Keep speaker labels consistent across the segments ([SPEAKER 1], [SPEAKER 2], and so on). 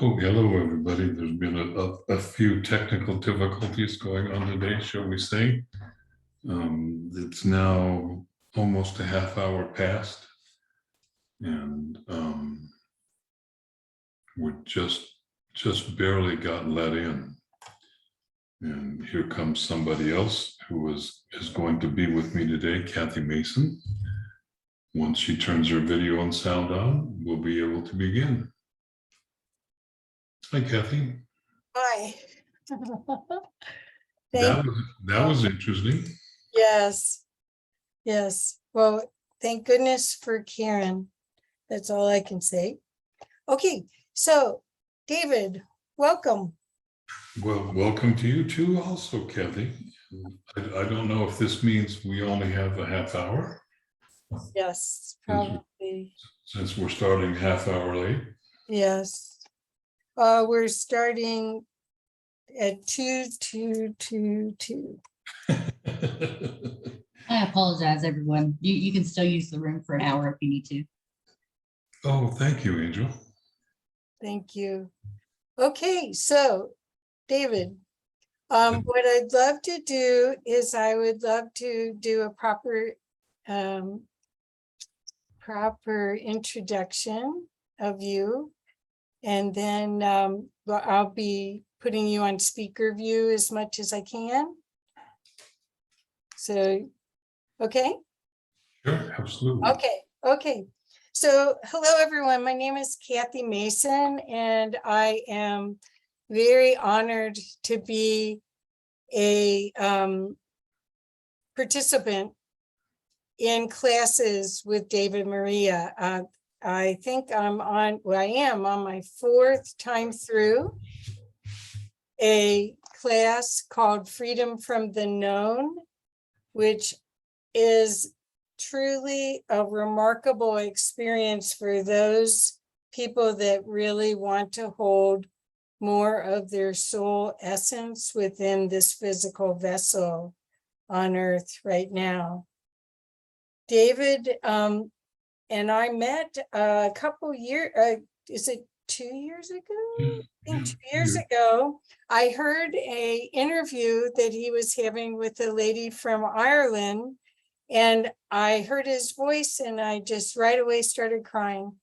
[SPEAKER 1] Oh, hello, everybody. There's been a few technical difficulties going on today, shall we say. It's now almost a half hour past, and we're just barely got let in. And here comes somebody else who is going to be with me today, Kathy Mason. Once she turns her video and sound on, we'll be able to begin. Hi, Kathy.
[SPEAKER 2] Hi.
[SPEAKER 1] That was interesting.
[SPEAKER 2] Yes. Yes. Well, thank goodness for Karen. That's all I can say. Okay. So, David, welcome.
[SPEAKER 1] Well, welcome to you too also, Kathy. I don't know if this means we only have a half hour.
[SPEAKER 2] Yes, probably.
[SPEAKER 1] Since we're starting half hour late.
[SPEAKER 2] Yes. We're starting at 2:22.
[SPEAKER 3] I apologize, everyone. You can still use the room for an hour if you need to.
[SPEAKER 1] Oh, thank you, Angel.
[SPEAKER 2] Thank you. Okay, so David, what I'd love to do is I would love to do a proper introduction of you. And then I'll be putting you on speaker view as much as I can. So, okay?
[SPEAKER 1] Sure, absolutely.
[SPEAKER 2] Okay. So, hello, everyone. My name is Kathy Mason, and I am very honored to be a participant in classes with David Maria. I think I am on my fourth time through a class called Freedom from the Known, which is truly a remarkable experience for those people that really want to hold more of their soul essence within this physical vessel on earth right now. David and I met a couple years, is it 2 years ago? I think 2 years ago, I heard a interview that he was having with a lady from Ireland, and I heard his voice and I just right away started crying.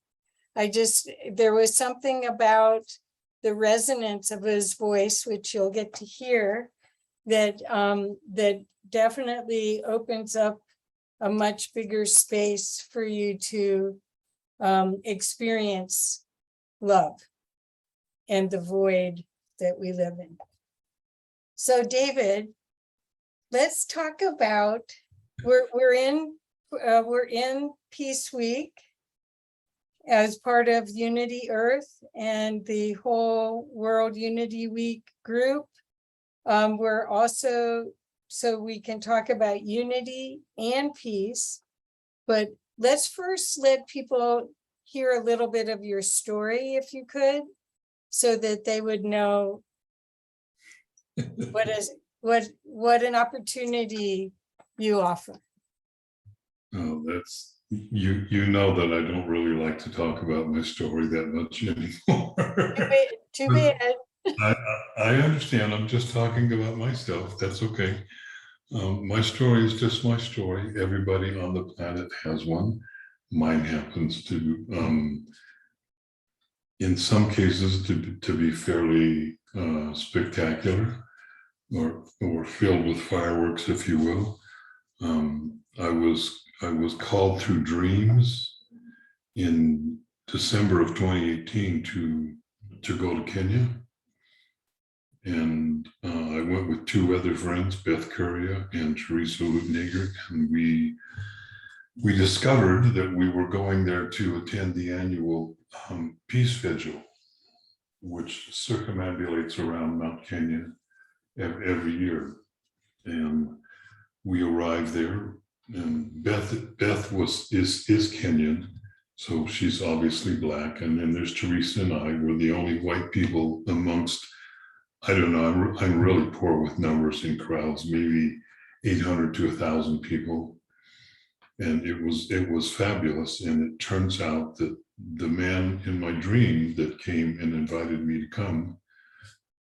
[SPEAKER 2] There was something about the resonance of his voice, which you'll get to hear, that definitely opens up a much bigger space for you to experience love and the void that we live in. So, David, let's talk about we're in Peace Week as part of Unity Earth and the whole World Unity Week group. We're also, so we can talk about unity and peace, but let's first let people hear a little bit of your story, if you could, so that they would know what an opportunity you offer.
[SPEAKER 1] Oh, that's you know that I don't really like to talk about my story that much anymore.
[SPEAKER 2] Too bad.
[SPEAKER 1] I understand. I'm just talking about myself. That's okay. My story is just my story. Everybody on the planet has one. Mine happens to, in some cases, to be fairly spectacular, or filled with fireworks, if you will. I was called through dreams in December of 2018 to go to Kenya. And I went with two other friends, Beth Curia and Teresa Lutnager, and we discovered that we were going there to attend the annual Peace Vigil, which circumambulates around Mount Kenya every year. And we arrived there, and Beth is Kenyan, so she's obviously Black. And then there's Teresa and I. We're the only white people amongst, I don't know, I'm really poor with numbers in crowds, maybe 800 to 1,000 people. And it was fabulous. And it turns out that the man in my dream that came and invited me to come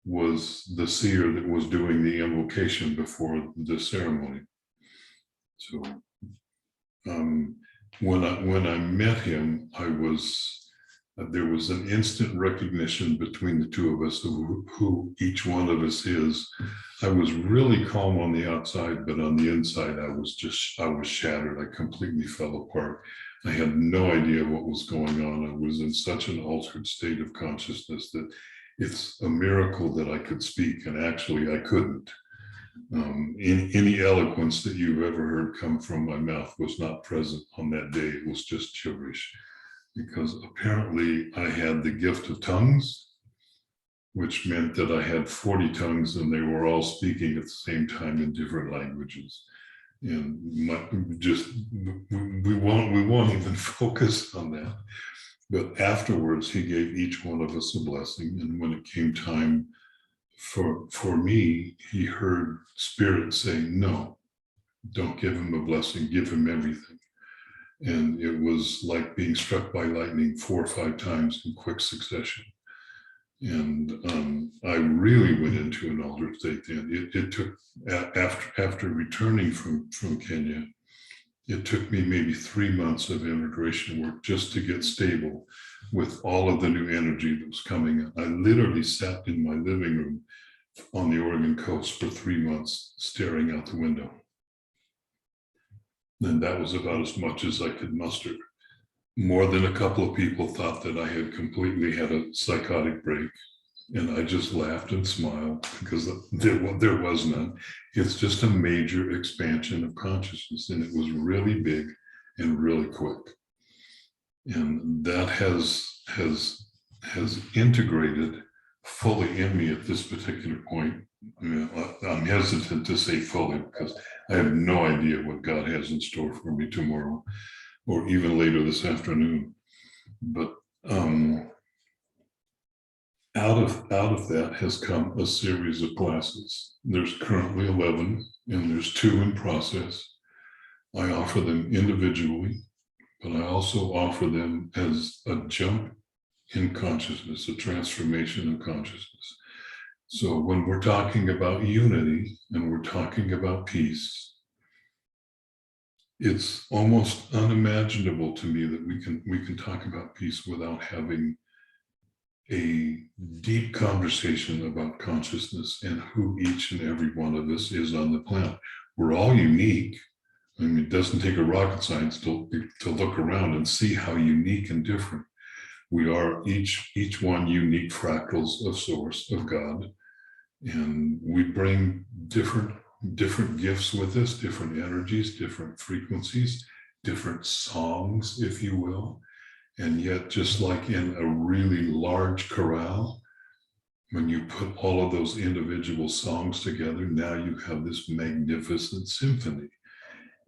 [SPEAKER 1] was the seer that was doing the invocation before the ceremony. So when I met him, there was an instant recognition between the two of us of who each one of us is. I was really calm on the outside, but on the inside, I was shattered. I completely fell apart. I had no idea what was going on. I was in such an altered state of consciousness that it's a miracle that I could speak, and actually I couldn't. Any eloquence that you've ever heard come from my mouth was not present on that day. It was just gibberish, because apparently I had the gift of tongues, which meant that I had 40 tongues and they were all speaking at the same time in different languages. And we won't even focus on that. But afterwards, he gave each one of us a blessing. And when it came time for me, he heard Spirit say, no, don't give him a blessing, give him everything. And it was like being struck by lightning 4 or 5 times in quick succession. And I really went into an altered state then. It took, after returning from Kenya, it took me maybe 3 months of integration work just to get stable with all of the new energy that was coming in. I literally sat in my living room on the Oregon coast for 3 months, staring out the window. And that was about as much as I could muster. More than a couple of people thought that I had completely had a psychotic break. And I just laughed and smiled because there was none. It's just a major expansion of consciousness. And it was really big and really quick. And that has integrated fully in me at this particular point. I mean, I'm hesitant to say fully because I have no idea what God has in store for me tomorrow or even later this afternoon. But out of that has come a series of classes. There's currently 11 and there's 2 in process. I offer them individually, but I also offer them as a jump in consciousness, a transformation of consciousness. So when we're talking about unity and we're talking about peace, it's almost unimaginable to me that we can talk about peace without having a deep conversation about consciousness and who each and every one of us is on the planet. We're all unique. I mean, it doesn't take a rocket science to look around and see how unique and different we are, each one unique fractals of Source, of God. And we bring different gifts with us, different energies, different frequencies, different songs, if you will. And yet, just like in a really large chorale, when you put all of those individual songs together, now you have this magnificent symphony.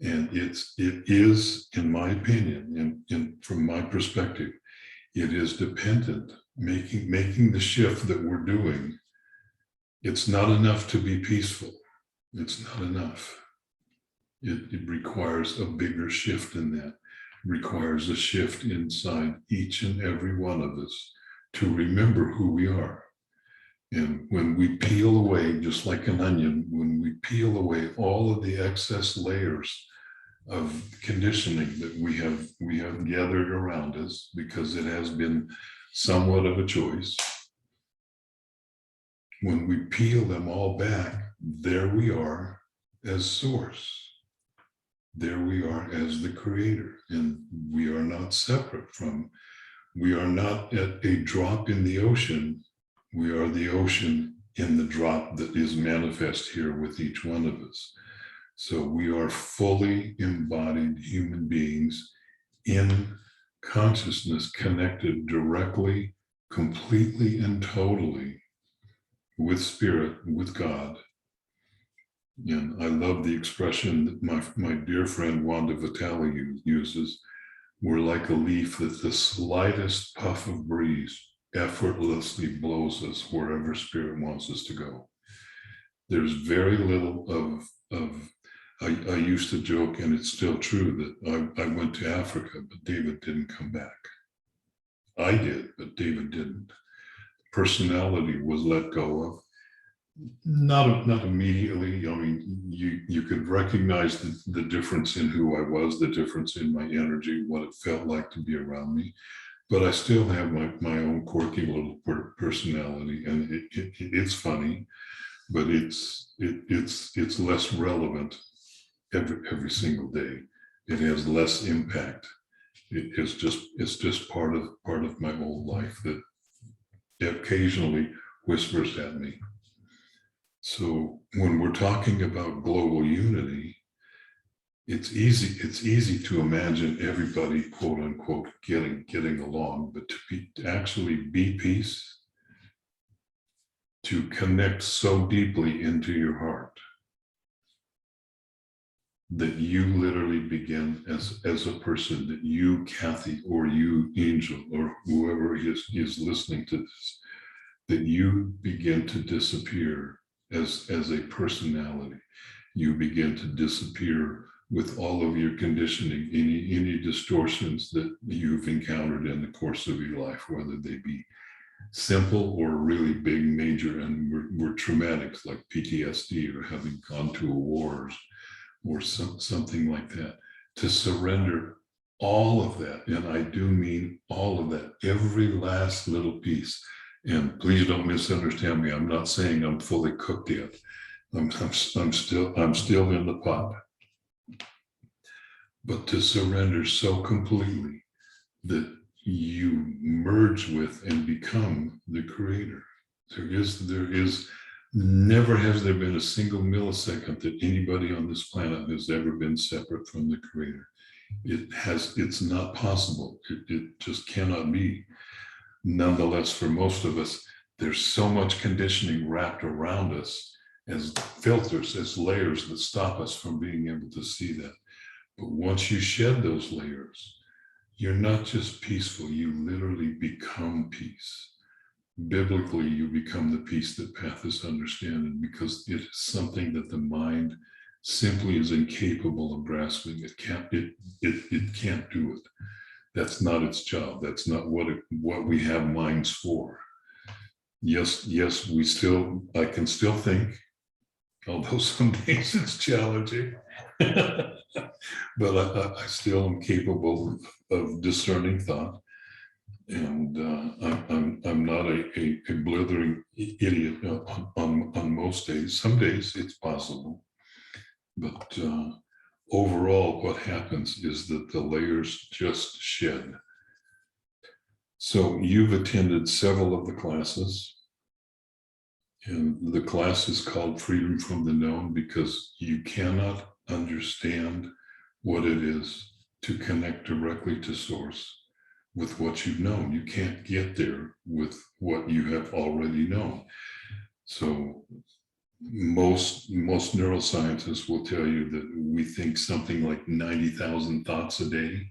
[SPEAKER 1] And it is, in my opinion, and from my perspective, it is dependent, making the shift that we're doing. It's not enough to be peaceful. It's not enough. It requires a bigger shift in that. It requires a shift inside each and every one of us to remember who we are. And when we peel away, just like an onion, when we peel away all of the excess layers of conditioning that we have gathered around us, because it has been somewhat of a choice. When we peel them all back, there we are as Source. There we are as the Creator, and we are not separate from, we are not at a drop in the ocean. We are the ocean in the drop that is manifest here with each one of us. So we are fully embodied human beings in consciousness, connected directly, completely and totally with Spirit, with God. And I love the expression that my dear friend Wanda Vitale uses. We're like a leaf that the slightest puff of breeze effortlessly blows us wherever Spirit wants us to go. There's very little of I used to joke, and it's still true, that I went to Africa, but David didn't come back. I did, but David didn't. Personality was let go of. Not immediately. I mean, you could recognize the difference in who I was, the difference in my energy, what it felt like to be around me. But I still have my own quirky little personality, and it's funny, but it's less relevant every single day. It has less impact. It's just part of my old life that occasionally whispers at me. So when we're talking about global unity, it's easy to imagine everybody, quote unquote, getting along, but to actually be peace, to connect so deeply into your heart that you literally begin as a person, that you, Kathy, or you, Angel, or whoever is listening to this, that you begin to disappear as a personality. You begin to disappear with all of your conditioning, any distortions that you've encountered in the course of your life, whether they be simple or really big, major, and were traumatic, like PTSD or having gone to a war or something like that. To surrender all of that, and I do mean all of that, every last little piece. And please don't misunderstand me. I'm not saying I'm fully cooked yet. I'm still in the pot. But to surrender so completely that you merge with and become the creator. There is never has there been a single millisecond that anybody on this planet has ever been separate from the creator. It's not possible. It just cannot be. Nonetheless, for most of us, there's so much conditioning wrapped around us as filters, as layers that stop us from being able to see that. But once you shed those layers, you're not just peaceful, you literally become peace. Biblically, you become the peace that pathos understanding, because it is something that the mind simply is incapable of grasping. It can't do it. That's not its job. That's not what we have minds for. Yes, I can still think, although some days it's challenging, but I still am capable of discerning thought. And I'm not a blithering idiot on most days. Some days it's possible, but overall, what happens is that the layers just shed. So you've attended several of the classes, and the class is called Freedom from the Known, because you cannot understand what it is to connect directly to Source with what you've known. You can't get there with what you have already known. So most neuroscientists will tell you that we think something like 90,000 thoughts a day,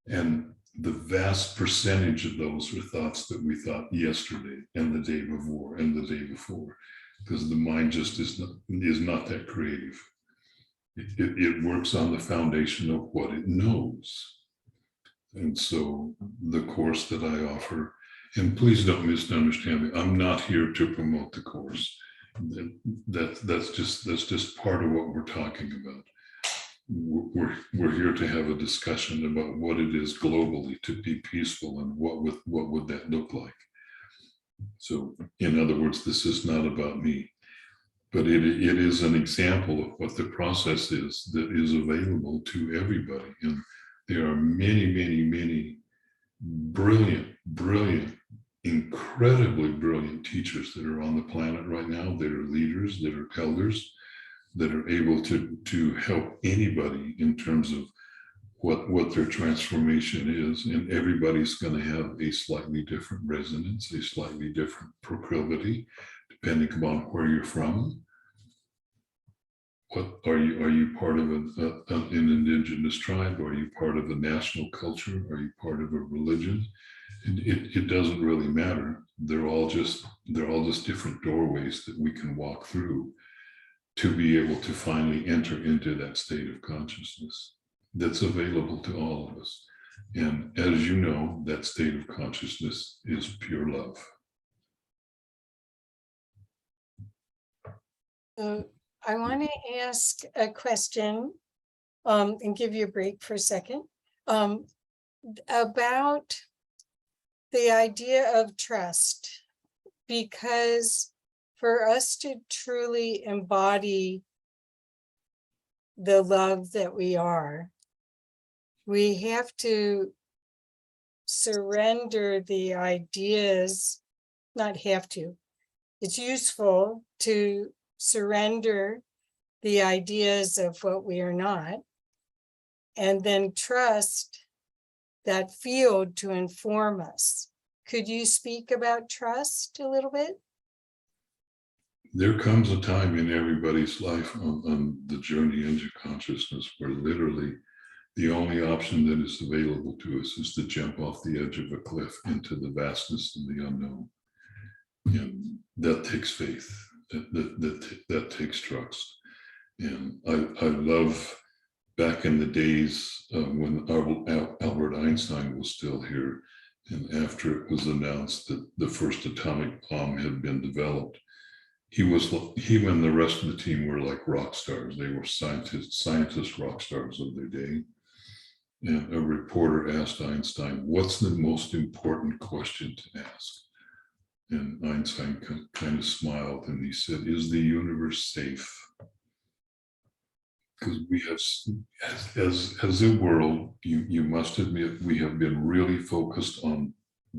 [SPEAKER 1] and the vast percentage of those are thoughts that we thought yesterday and the day before and the day before, because the mind just is not that creative. It works on the foundation of what it knows. And so the course that I offer, and please don't misunderstand me, I'm not here to promote the course. That's just part of what we're talking about. We're here to have a discussion about what it is globally to be peaceful, and what would that look like. So in other words, this is not about me, but it is an example of what the process is that is available to everybody. And there are many brilliant, incredibly brilliant teachers that are on the planet right now, that are leaders, that are elders, that are able to help anybody in terms of what their transformation is. And everybody's going to have a slightly different resonance, a slightly different proclivity, depending upon where you're from. What are you part of an indigenous tribe? Are you part of a national culture? Are you part of a religion? It doesn't really matter. They're all just different doorways that we can walk through. to be able to finally enter into that state of consciousness that's available to all of us. And as you know, that state of consciousness is pure love.
[SPEAKER 2] So I want to ask a question and give you a break for a second about the idea of trust, because for us to truly embody the love that we are, we have to surrender the ideas, not have to. It's useful to surrender the ideas of what we are not, and then trust that field to inform us. Could you speak about trust a little bit?
[SPEAKER 1] There comes a time in everybody's life on the journey into consciousness where literally the only option that is available to us is to jump off the edge of a cliff into the vastness of the unknown. And that takes faith, that takes trust. And I love back in the days when Albert Einstein was still here, and after it was announced that the first atomic bomb had been developed, he and the rest of the team were like rock stars. They were scientist rock stars of their day. And a reporter asked Einstein, "What's the most important question to ask?" And Einstein kind of smiled and he said, "Is the universe safe?" Because we have, as a world, you must admit, we have been really focused on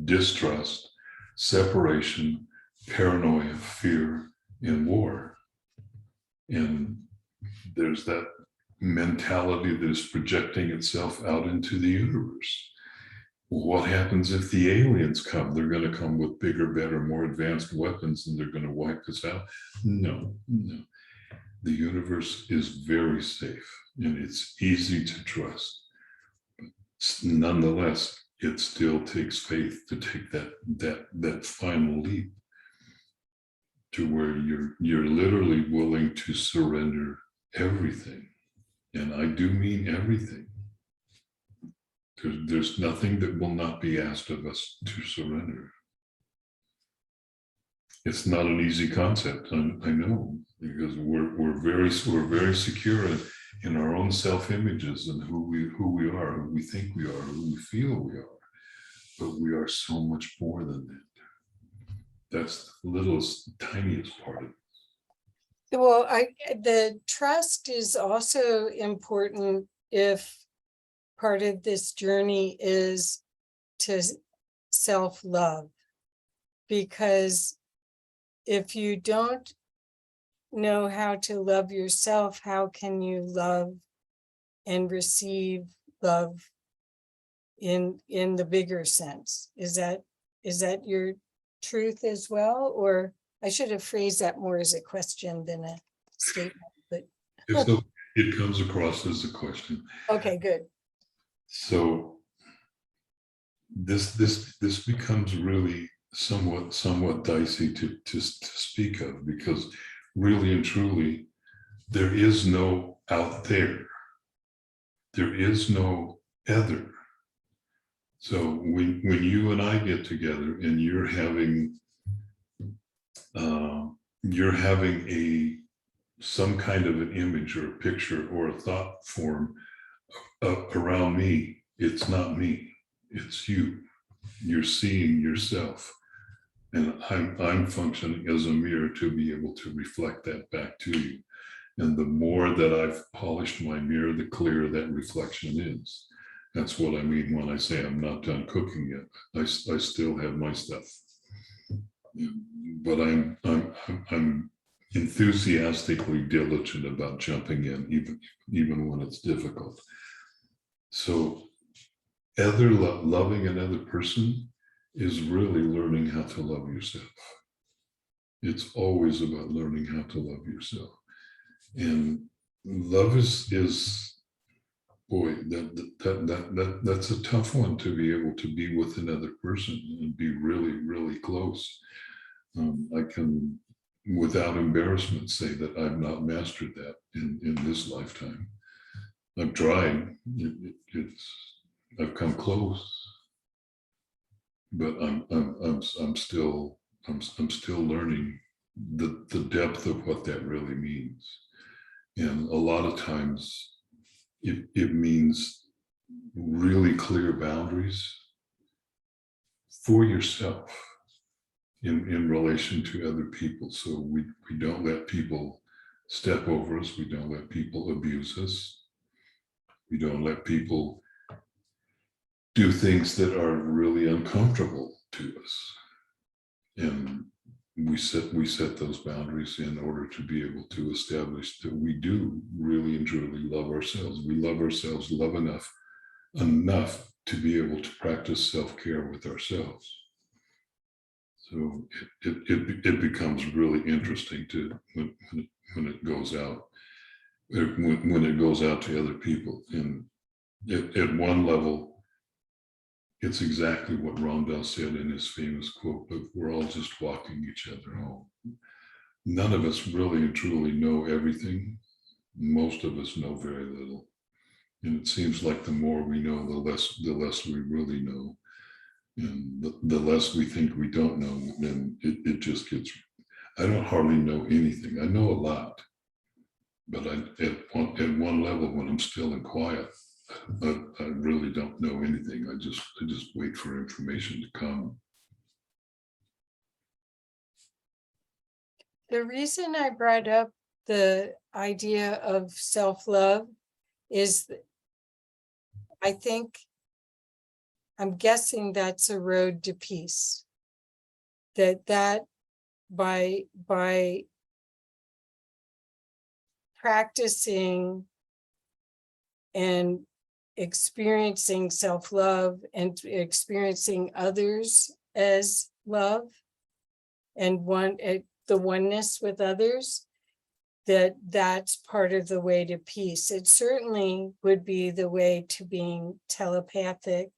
[SPEAKER 1] distrust, separation, paranoia, fear, and war. And there's that mentality that is projecting itself out into the universe. What happens if the aliens come? They're going to come with bigger, better, more advanced weapons and they're going to wipe us out. No. The universe is very safe and it's easy to trust. Nonetheless, it still takes faith to take that final leap to where you're literally willing to surrender everything. And I do mean everything. There's nothing that will not be asked of us to surrender. It's not an easy concept, I know, because we're very secure in our own self-images and who we are, who we think we are, who we feel we are. But we are so much more than that. That's the littlest, tiniest part of it.
[SPEAKER 2] Well, the trust is also important if part of this journey is to self-love, because if you don't know how to love yourself, how can you love and receive love in the bigger sense? Is that your truth as well? Or I should have phrased that more as a question than a statement, but
[SPEAKER 1] It comes across as a question.
[SPEAKER 2] okay, good.
[SPEAKER 1] So this becomes really somewhat dicey to speak of, because really and truly there is no out there. There is no other. So when you and I get together and you're having some kind of an image or a picture or a thought form around me, it's not me, it's you. You're seeing yourself. And I'm functioning as a mirror to be able to reflect that back to you. And the more that I've polished my mirror, the clearer that reflection is. That's what I mean when I say I'm not done cooking yet. I still have my stuff. But I'm enthusiastically diligent about jumping in, even when it's difficult. So loving another person is really learning how to love yourself. It's always about learning how to love yourself. And love is boy, that's a tough one, to be able to be with another person and be really, really close. I can without embarrassment say that I've not mastered that in this lifetime. I've tried. I've come close, but I'm still learning the depth of what that really means. And a lot of times it means really clear boundaries for yourself in relation to other people. So we don't let people step over us. We don't let people abuse us. We don't let people do things that are really uncomfortable to us. And we set those boundaries in order to be able to establish that we do really and truly love ourselves. We love ourselves enough to be able to practice self-care with ourselves. So it becomes really interesting to when it goes out, when it goes out to other people. And at one level, it's exactly what Ron Bell said in his famous quote, but we're all just walking each other home. None of us really and truly know everything. Most of us know very little. And it seems like the more we know, the less we really know. And the less we think we don't know, then it just gets, I don't hardly know anything. I know a lot, but at one level, when I'm still in quiet, I really don't know anything. I just wait for information to come.
[SPEAKER 2] The reason I brought up the idea of self-love is I'm guessing that's a road to peace. That by practicing and experiencing self-love and experiencing others as love and the oneness with others, that's part of the way to peace. It certainly would be the way to being telepathic,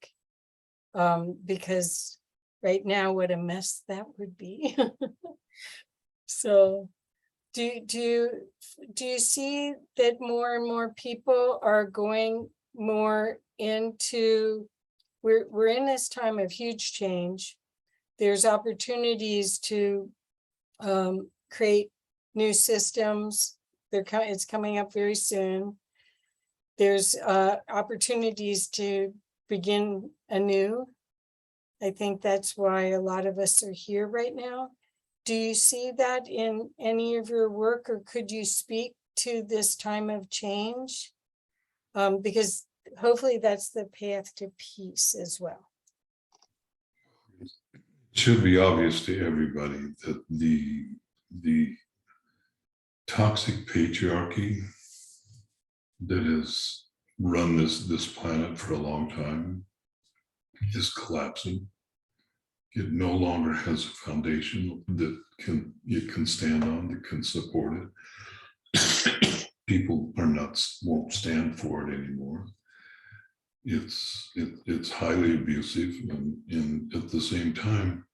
[SPEAKER 2] because right now, what a mess that would be. So do you see that more and more people are going more into, we're in this time of huge change. There's opportunities to create new systems. It's coming up very soon. There's opportunities to begin anew. I think that's why a lot of us are here right now. Do you see that in any of your work, or could you speak to this time of change? Because hopefully that's the path to peace as well.
[SPEAKER 1] It should be obvious to everybody that the toxic patriarchy that has run this planet for a long time is collapsing. It no longer has a foundation that it can stand on, that can support it. People won't stand for it anymore. It's highly abusive, and at the same time,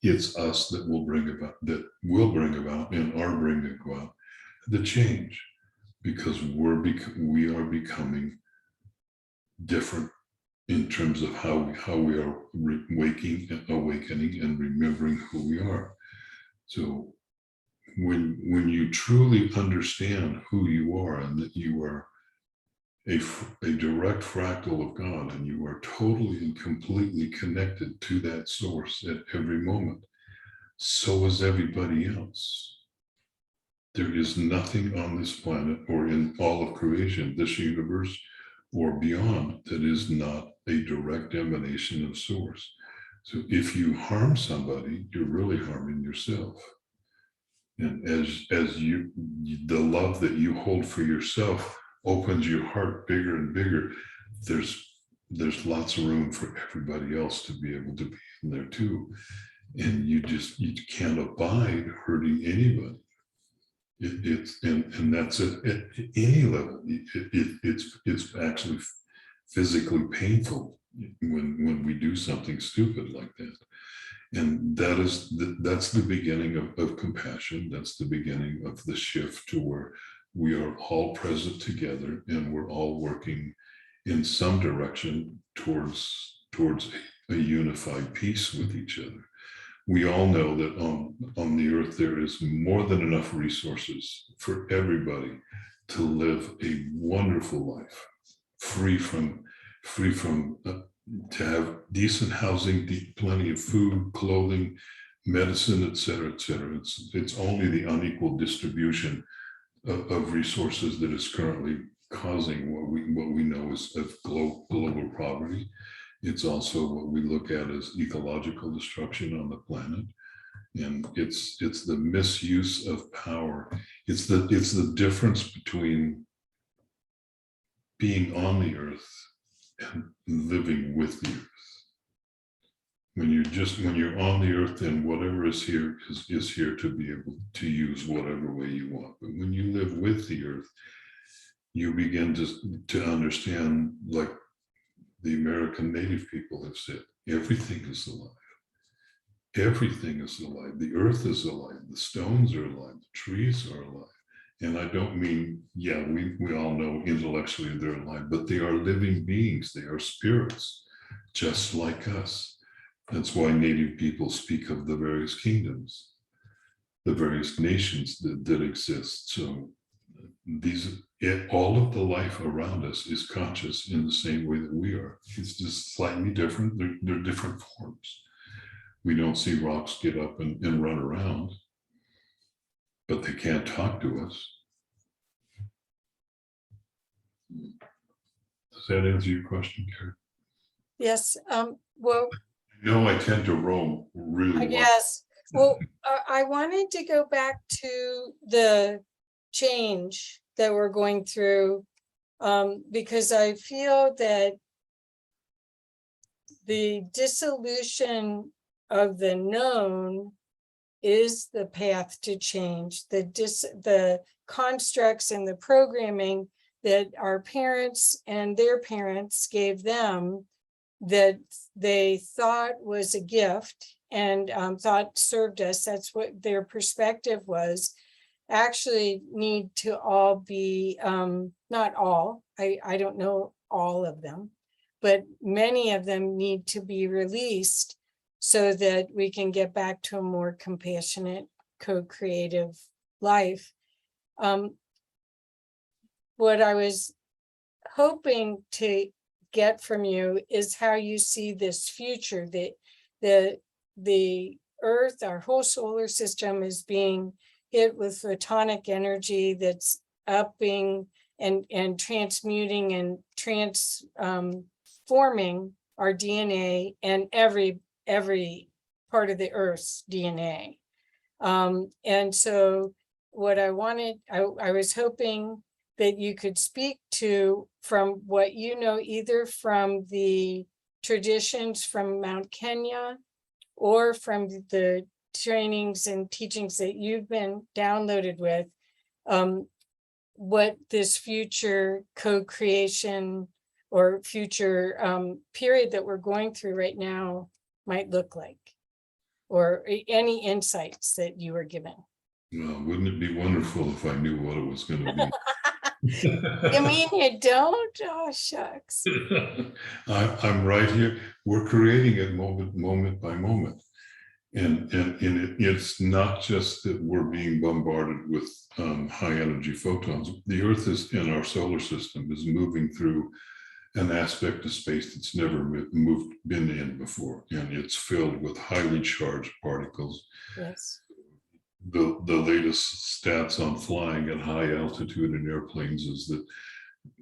[SPEAKER 1] it's us that will bring about and are bringing about the change, because we are becoming different in terms of how we are awakening and remembering who we are. So when you truly understand who you are, and that you are a direct fractal of God, and you are totally and completely connected to that source at every moment, so is everybody else. There is nothing on this planet or in all of creation, this universe or beyond, that is not a direct emanation of source. So if you harm somebody, you're really harming yourself. And as the love that you hold for yourself opens your heart bigger and bigger, there's lots of room for everybody else to be able to be in there too. And you can't abide hurting anybody. And that's at any level. It's actually physically painful when we do something stupid like that. And that's the beginning of compassion. That's the beginning of the shift to where we are all present together and we're all working in some direction towards a unified peace with each other. We all know that on the earth there is more than enough resources for everybody to live a wonderful life, free from to have decent housing, plenty of food, clothing, medicine, et cetera, et cetera. It's only the unequal distribution of resources that is currently causing what we know as global poverty. It's also what we look at as ecological destruction on the planet. And it's the misuse of power. It's the difference between being on the earth and living with the earth. When you're on the earth, then whatever is here is here to be able to use whatever way you want. But when you live with the earth, you begin to understand, like the American Native people have said, everything is alive. Everything is alive. The earth is alive. The stones are alive. The trees are alive. And I don't mean, yeah, we all know intellectually they're alive, but they are living beings. They are spirits, just like us. That's why Native people speak of the various kingdoms, the various nations that exist. So all of the life around us is conscious in the same way that we are. It's just slightly different. They're different forms. We don't see rocks get up and run around, but they can't talk to us. Does that answer your question, Karen?
[SPEAKER 2] Yes, well,
[SPEAKER 1] No, I tend to roam really well.
[SPEAKER 2] yes, well, I wanted to go back to the change that we're going through, because I feel that the dissolution of the known is the path to change. The constructs and the programming that our parents and their parents gave them that they thought was a gift and thought served us, that's what their perspective was, actually need to all be, not all, I don't know all of them, but many of them need to be released so that we can get back to a more compassionate, co-creative life. What I was hoping to get from you is how you see this future, that the earth, our whole solar system, is being hit with photonic energy that's upping and transmuting and transforming our DNA and every part of the earth's DNA. And so what I wanted, I was hoping that you could speak to, from what you know, either from the traditions from Mount Kenya or from the trainings and teachings that you've been downloaded with, what this future co-creation or future period that we're going through right now might look like, or any insights that you were given.
[SPEAKER 1] Well, wouldn't it be wonderful if I knew what it was going to be?
[SPEAKER 2] You mean you don't? Oh, shucks.
[SPEAKER 1] I'm right here. We're creating it moment by moment. And it's not just that we're being bombarded with high energy photons. The Earth is, in our solar system, is moving through an aspect of space that's never been in before. And it's filled with highly charged particles.
[SPEAKER 2] Yes.
[SPEAKER 1] The latest stats on flying at high altitude in airplanes is that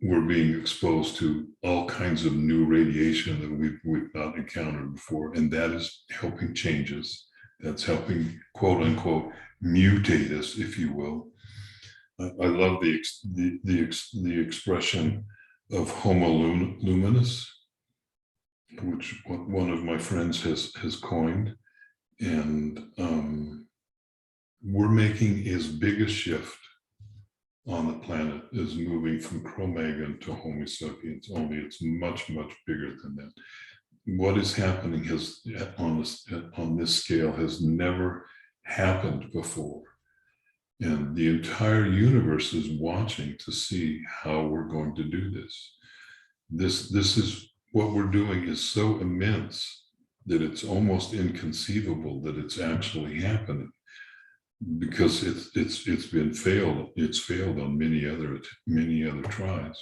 [SPEAKER 1] we're being exposed to all kinds of new radiation that we've not encountered before, and that is helping change us. That's helping, quote unquote, mutate us, if you will. I love the expression of homo luminous, which one of my friends has coined, and we're making as big a shift on the planet as moving from Cro-Magnon to Homo sapiens, only it's much, much bigger than that. what is happening on this scale has never happened before. And the entire universe is watching to see how we're going to do this. This is what we're doing is so immense that it's almost inconceivable that it's actually happening, because it's been failed. It's failed on many other tries,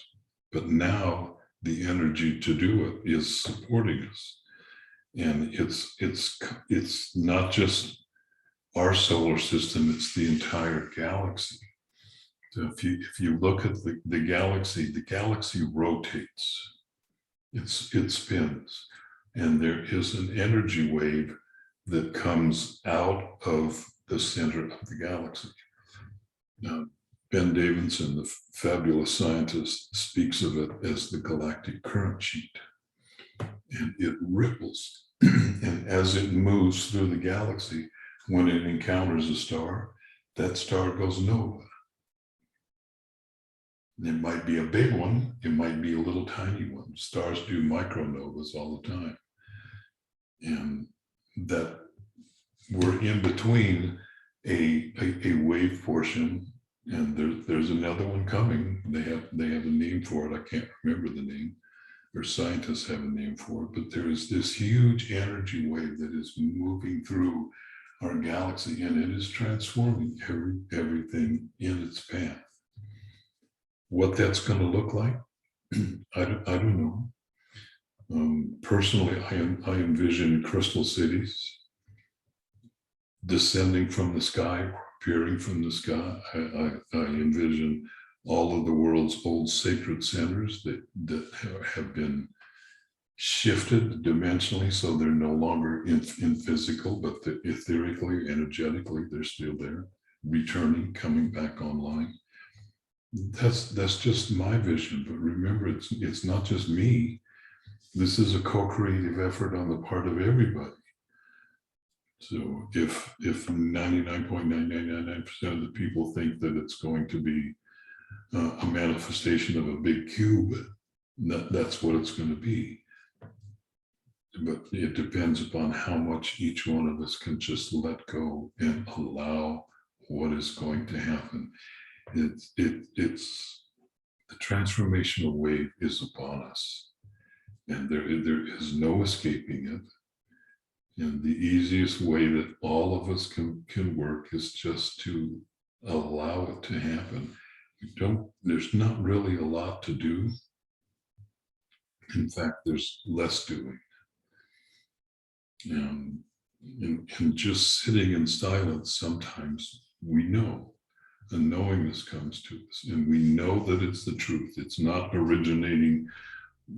[SPEAKER 1] but now the energy to do it is supporting us, and it's not just our solar system; it's the entire galaxy. So if you look at the galaxy rotates. It spins, and there is an energy wave that comes out of the center of the galaxy. Ben Davidson, the fabulous scientist, speaks of it as the galactic current sheet, and it ripples. And as it moves through the galaxy, when it encounters a star, that star goes nova. It might be a big one, it might be a little tiny one. Stars do micronovas all the time. And that we're in between a wave portion, and there's another one coming. They have a name for it. I can't remember the name, or scientists have a name for it, but there is this huge energy wave that is moving through our galaxy, and it is transforming everything in its path. What that's going to look like, I don't know. Personally, I envision crystal cities descending from the sky, appearing from the sky. I envision all of the world's old sacred centers that have been shifted dimensionally, so they're no longer in physical, but etherically, energetically, they're still there, returning, coming back online. That's just my vision, but remember, it's not just me. This is a co-creative effort on the part of everybody. So if 99.9999% of the people think that it's going to be a manifestation of a big cube, that's what it's going to be. But it depends upon how much each one of us can just let go and allow what is going to happen. It's the transformational wave is upon us, and there is no escaping it. And the easiest way that all of us can work is just to allow it to happen. There's not really a lot to do. In fact, there's less doing. And just sitting in silence, sometimes we know. And knowingness comes to us, and we know that it's the truth. It's not originating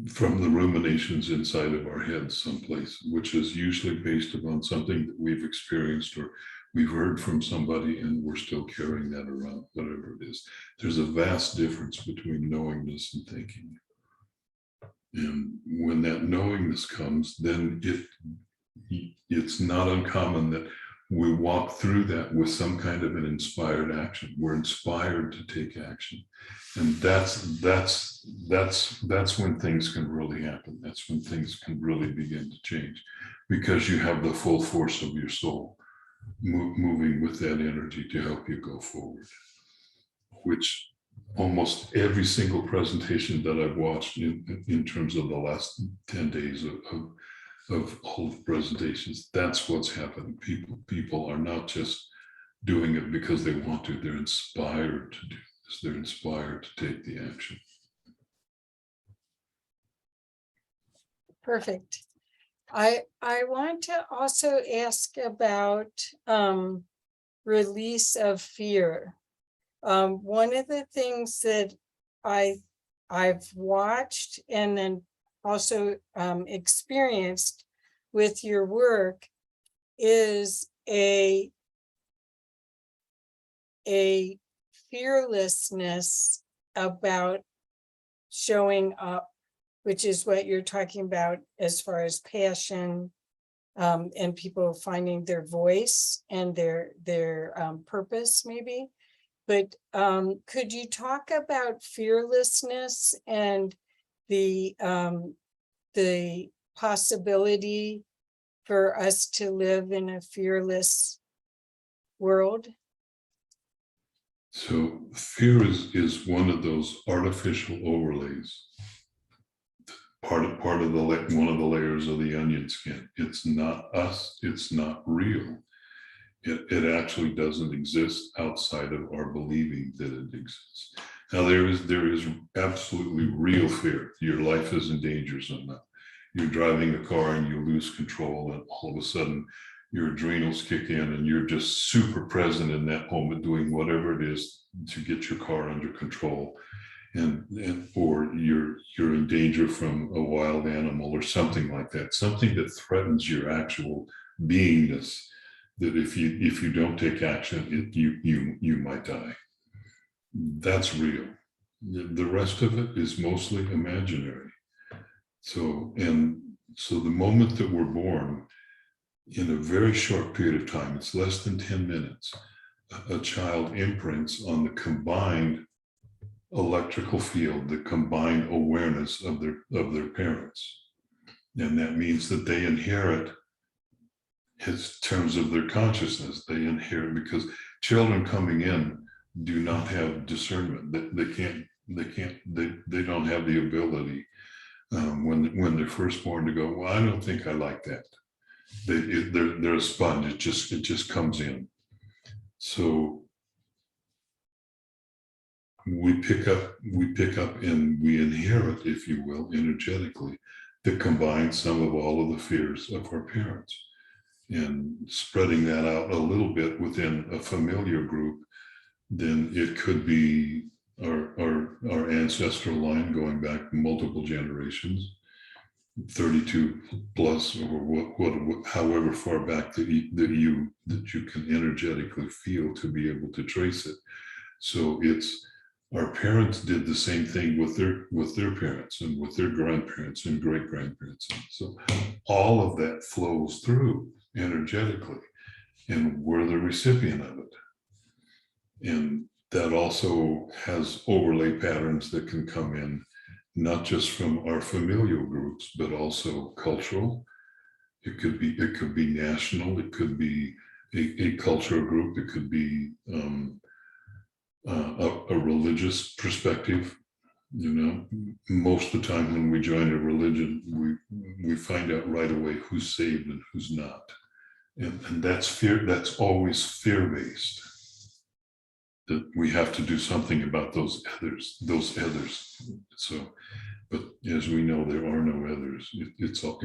[SPEAKER 1] from the ruminations inside of our heads someplace, which is usually based upon something that we've experienced or we've heard from somebody, and we're still carrying that around, whatever it is. There's a vast difference between knowingness and thinking. And when that knowingness comes, then it's not uncommon that we walk through that with some kind of an inspired action. We're inspired to take action, and that's when things can really happen. That's when things can really begin to change, because you have the full force of your soul moving with that energy to help you go forward. Which almost every single presentation that I've watched in terms of the last 10 days of all the presentations, that's what's happening. People are not just doing it because they want to, they're inspired to do this. They're inspired to take the action.
[SPEAKER 2] Perfect. I want to also ask about release of fear. One of the things that I've watched and then also experienced with your work is a fearlessness about showing up, which is what you're talking about as far as passion, and people finding their voice and their purpose maybe. But could you talk about fearlessness and the possibility for us to live in a fearless world?
[SPEAKER 1] So fear is one of those artificial overlays. Part of one of the layers of the onion skin. It's not us. It's not real. It actually doesn't exist outside of our believing that it exists. Now there is absolutely real fear. Your life is in danger somehow. You're driving a car and you lose control, and all of a sudden your adrenals kick in and you're just super present in that moment, doing whatever it is to get your car under control. Or you're in danger from a wild animal or something like that, something that threatens your actual beingness, that if you don't take action, you might die. That's real. The rest of it is mostly imaginary. So the moment that we're born, in a very short period of time, it's less than 10 minutes, a child imprints on the combined electrical field, the combined awareness of their parents. And that means that they inherit, in terms of their consciousness, they inherit, because children coming in do not have discernment. They don't have the ability when they're first born to go, well, I don't think I like that. They're a sponge. It just comes in. So we pick up and we inherit, if you will, energetically, the combined sum of all of the fears of our parents, and spreading that out a little bit within a familiar group. Then it could be our ancestral line going back multiple generations, 32 plus, or however far back that you can energetically feel to be able to trace it. So it's, our parents did the same thing with their parents and with their grandparents and great grandparents. So all of that flows through energetically, and we're the recipient of it. And that also has overlay patterns that can come in, not just from our familial groups, but also cultural. It could be national. It could be a cultural group. It could be a religious perspective. You know, most of the time when we join a religion, we find out right away who's saved and who's not, and that's fear. That's always fear-based. That we have to do something about those others. So, but as we know, there are no others. It's all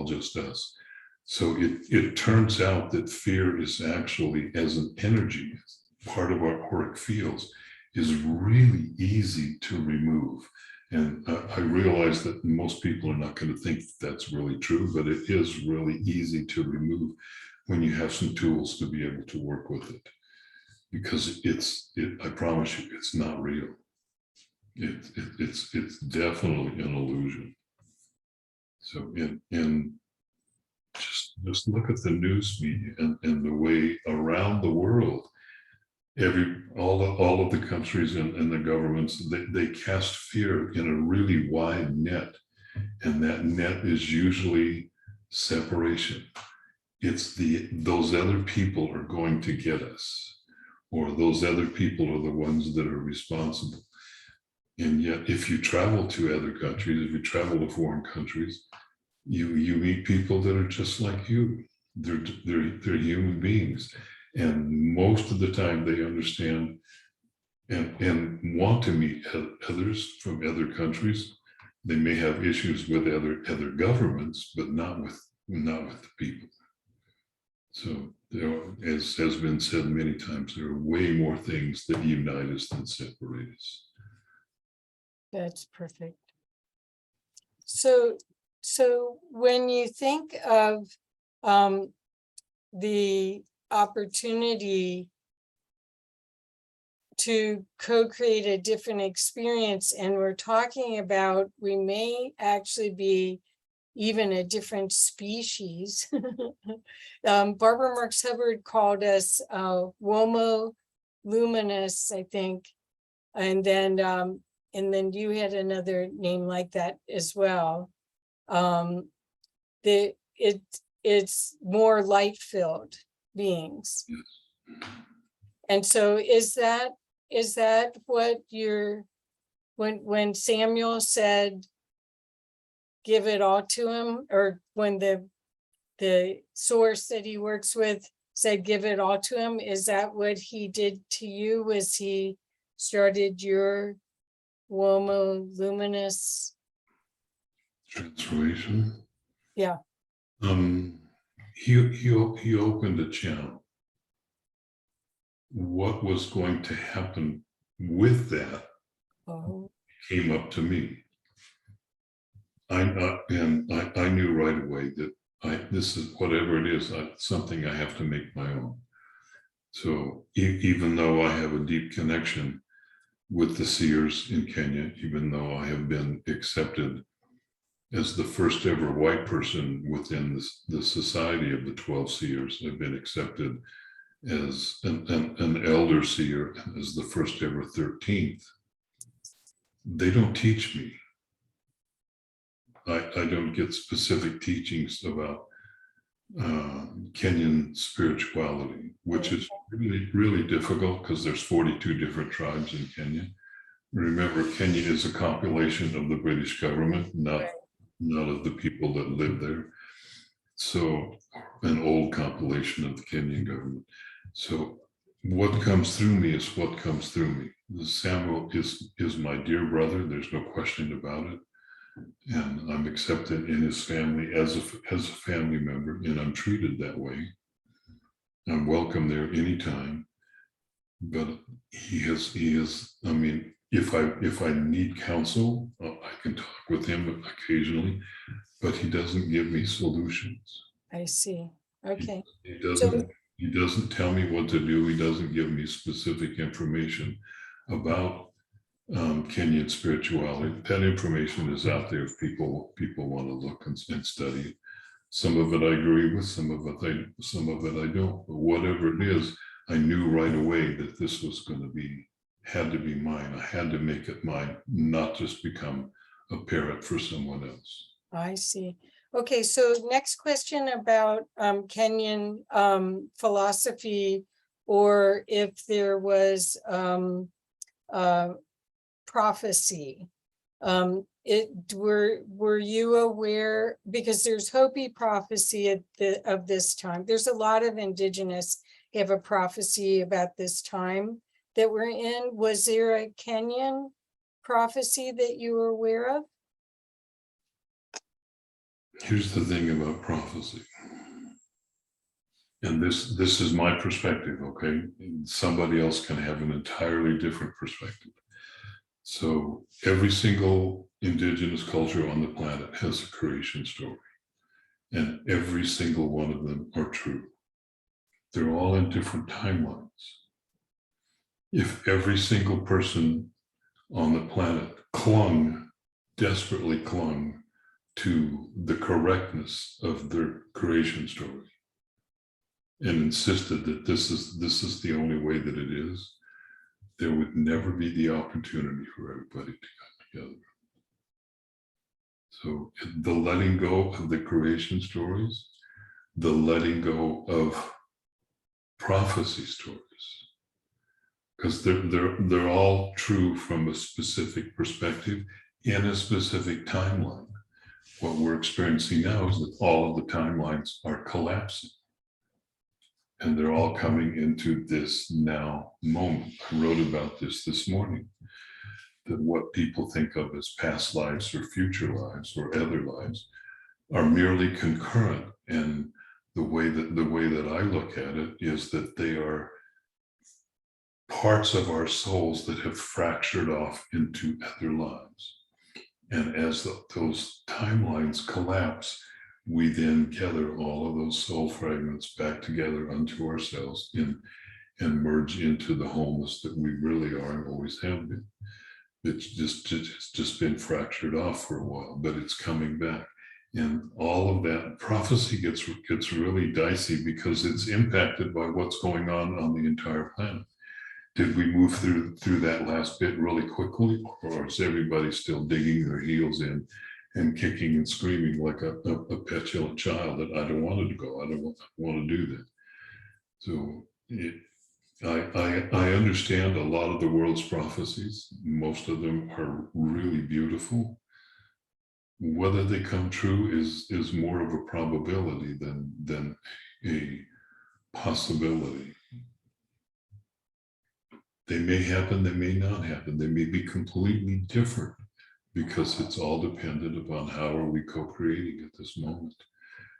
[SPEAKER 1] just us. So it turns out that fear is actually, as an energy, part of our auric fields, is really easy to remove. And I realize that most people are not going to think that's really true, but it is really easy to remove when you have some tools to be able to work with it. Because I promise you, it's not real. It's definitely an illusion. So and just look at the news media and the way around the world, all of the countries and the governments, they cast fear in a really wide net, and that net is usually separation. It's those other people are going to get us, or those other people are the ones that are responsible. And yet, if you travel to other countries, if you travel to foreign countries, you meet people that are just like you. They're human beings, and most of the time they understand and want to meet others from other countries. They may have issues with other governments, but not with the people. So as has been said many times, there are way more things that unite us than separate us.
[SPEAKER 2] That's perfect. So when you think of the opportunity to co-create a different experience, and we're talking about, we may actually be even a different species. Barbara Marx Hubbard called us Homo luminous, I think, and then you had another name like that as well. it's more light-filled beings. And so is that what when Samuel said, give it all to him, or when the source that he works with said, give it all to him, is that what he did to you? Was he started your Womo luminous?
[SPEAKER 1] Transformation.
[SPEAKER 2] Yeah.
[SPEAKER 1] He opened a channel. What was going to happen with that came up to me. I knew right away that this is whatever it is, something I have to make my own. So even though I have a deep connection with the seers in Kenya, even though I have been accepted as the first ever white person within the society of the 12 seers, I've been accepted as an elder seer, as the first ever 13th. They don't teach me. I don't get specific teachings about Kenyan spirituality, which is really, really difficult because there's 42 different tribes in Kenya. Remember, Kenya is a compilation of the British government, not of the people that live there. So an old compilation of the Kenyan government. So what comes through me is what comes through me. Samuel is my dear brother. There's no question about it. And I'm accepted in his family as a family member, and I'm treated that way. I'm welcome there anytime. But he is, I mean, if I need counsel, I can talk with him occasionally, but he doesn't give me solutions.
[SPEAKER 2] I see. Okay.
[SPEAKER 1] He doesn't tell me what to do. He doesn't give me specific information about Kenyan spirituality. That information is out there if people want to look and study it. Some of it I agree with, some of it I don't. But whatever it is, I knew right away that this was had to be mine. I had to make it mine, not just become a parrot for someone else.
[SPEAKER 2] I see. Okay, so next question about Kenyan philosophy, or if there was prophecy. Were you aware, because there's Hopi prophecy of this time. There's a lot of indigenous have a prophecy about this time that we're in. Was there a Kenyan prophecy that you were aware of?
[SPEAKER 1] Here's the thing about prophecy. And this is my perspective, okay? Somebody else can have an entirely different perspective. So every single indigenous culture on the planet has a creation story, and every single one of them are true. They're all in different timelines. If every single person on the planet desperately clung to the correctness of their creation story and insisted that this is the only way that it is, there would never be the opportunity for everybody to come together. So the letting go of the creation stories, the letting go of prophecy stories, because they're all true from a specific perspective in a specific timeline. What we're experiencing now is that all of the timelines are collapsing. And they're all coming into this now moment. I wrote about this morning, that what people think of as past lives or future lives or other lives are merely concurrent. And the way that I look at it is that they are parts of our souls that have fractured off into other lives. And as those timelines collapse, we then gather all of those soul fragments back together unto ourselves and merge into the wholeness that we really are and always have been. It's just been fractured off for a while, but it's coming back. And all of that prophecy gets really dicey because it's impacted by what's going on the entire planet. Did we move through that last bit really quickly, or is everybody still digging their heels in and kicking and screaming like a petulant child that I don't want to go. I don't want to do that. So I understand a lot of the world's prophecies. Most of them are really beautiful. Whether they come true is more of a probability than a possibility. They may happen, they may not happen. They may be completely different because it's all dependent upon how are we co-creating at this moment.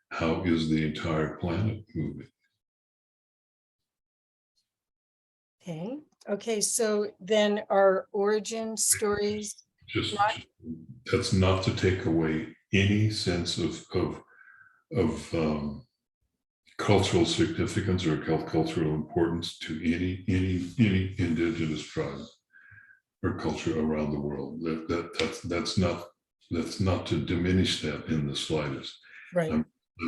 [SPEAKER 1] How is the entire planet moving?
[SPEAKER 2] Okay, so then our origin stories,
[SPEAKER 1] Just
[SPEAKER 2] not
[SPEAKER 1] that's not to take away any sense of cultural significance or cultural importance to any indigenous tribe or culture around the world. That's not to diminish that in the slightest.
[SPEAKER 2] right.
[SPEAKER 1] I'm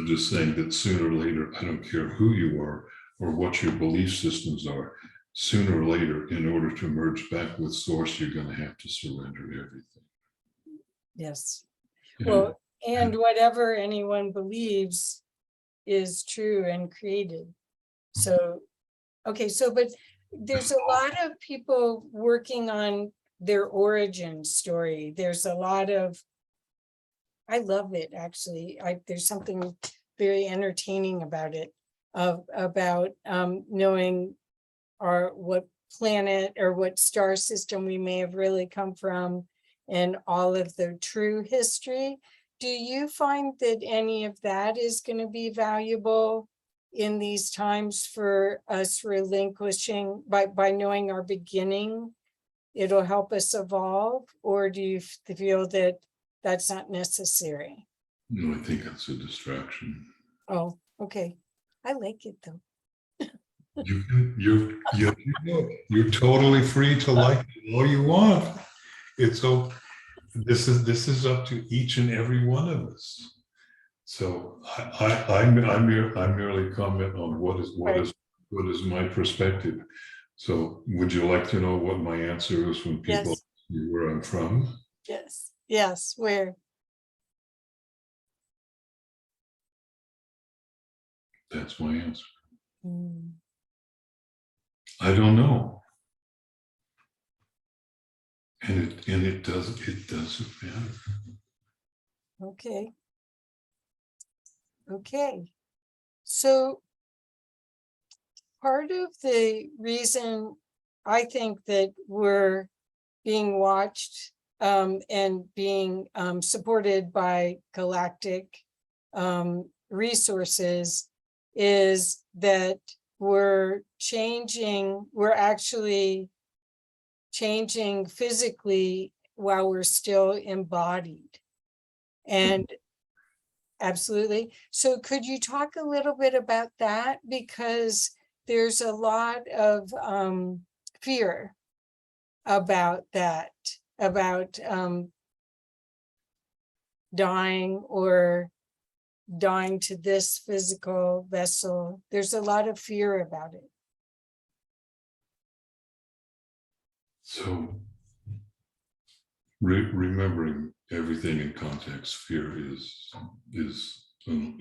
[SPEAKER 1] just saying that sooner or later, I don't care who you are or what your belief systems are, sooner or later, in order to merge back with source, you're going to have to surrender everything.
[SPEAKER 2] Yes.
[SPEAKER 1] And
[SPEAKER 2] Well, and whatever anyone believes is true and created. So, okay, so, but there's a lot of people working on their origin story. There's a lot of, I love it, actually. There's something very entertaining about it, about knowing what planet or what star system we may have really come from and all of the true history. Do you find that any of that is going to be valuable in these times for us relinquishing by knowing our beginning? It'll help us evolve, or do you feel that that's not necessary?
[SPEAKER 1] no, I think it's a distraction.
[SPEAKER 2] Oh, okay. I like it though.
[SPEAKER 1] You're totally free to like it all you want. It's so this is up to each and every one of us. So I merely comment on what is my perspective. So would you like to know what my answer is when people
[SPEAKER 2] Yes.
[SPEAKER 1] ask me where I'm from?
[SPEAKER 2] Yes, where?
[SPEAKER 1] That's my answer.
[SPEAKER 2] Mm,
[SPEAKER 1] I don't know. And it doesn't matter.
[SPEAKER 2] okay. Okay. So part of the reason I think that we're being watched and being supported by galactic resources is that we're actually changing physically while we're still embodied. And absolutely. So could you talk a little bit about that? Because there's a lot of fear about that, about dying or dying to this physical vessel. There's a lot of fear about it.
[SPEAKER 1] So remembering everything in context, fear is an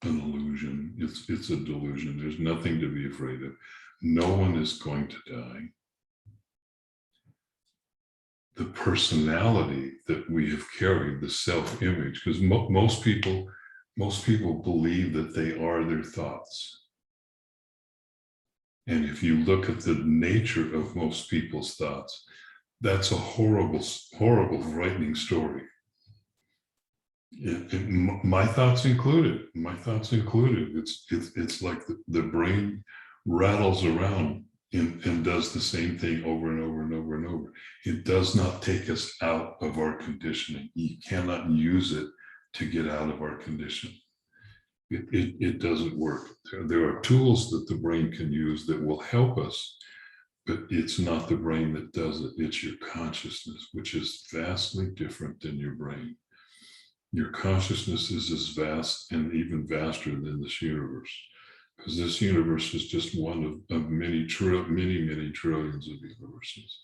[SPEAKER 1] illusion. It's a delusion. There's nothing to be afraid of. No one is going to die. The personality that we have carried, the self-image, because most people believe that they are their thoughts. And if you look at the nature of most people's thoughts, that's a horrible, frightening story. My thoughts included. It's like the brain rattles around and does the same thing over and over and over and over. It does not take us out of our conditioning. You cannot use it to get out of our conditioning. It doesn't work. There are tools that the brain can use that will help us, but it's not the brain that does it. It's your consciousness, which is vastly different than your brain. Your consciousness is as vast and even vaster than this universe, because this universe is just one of many trillions of universes.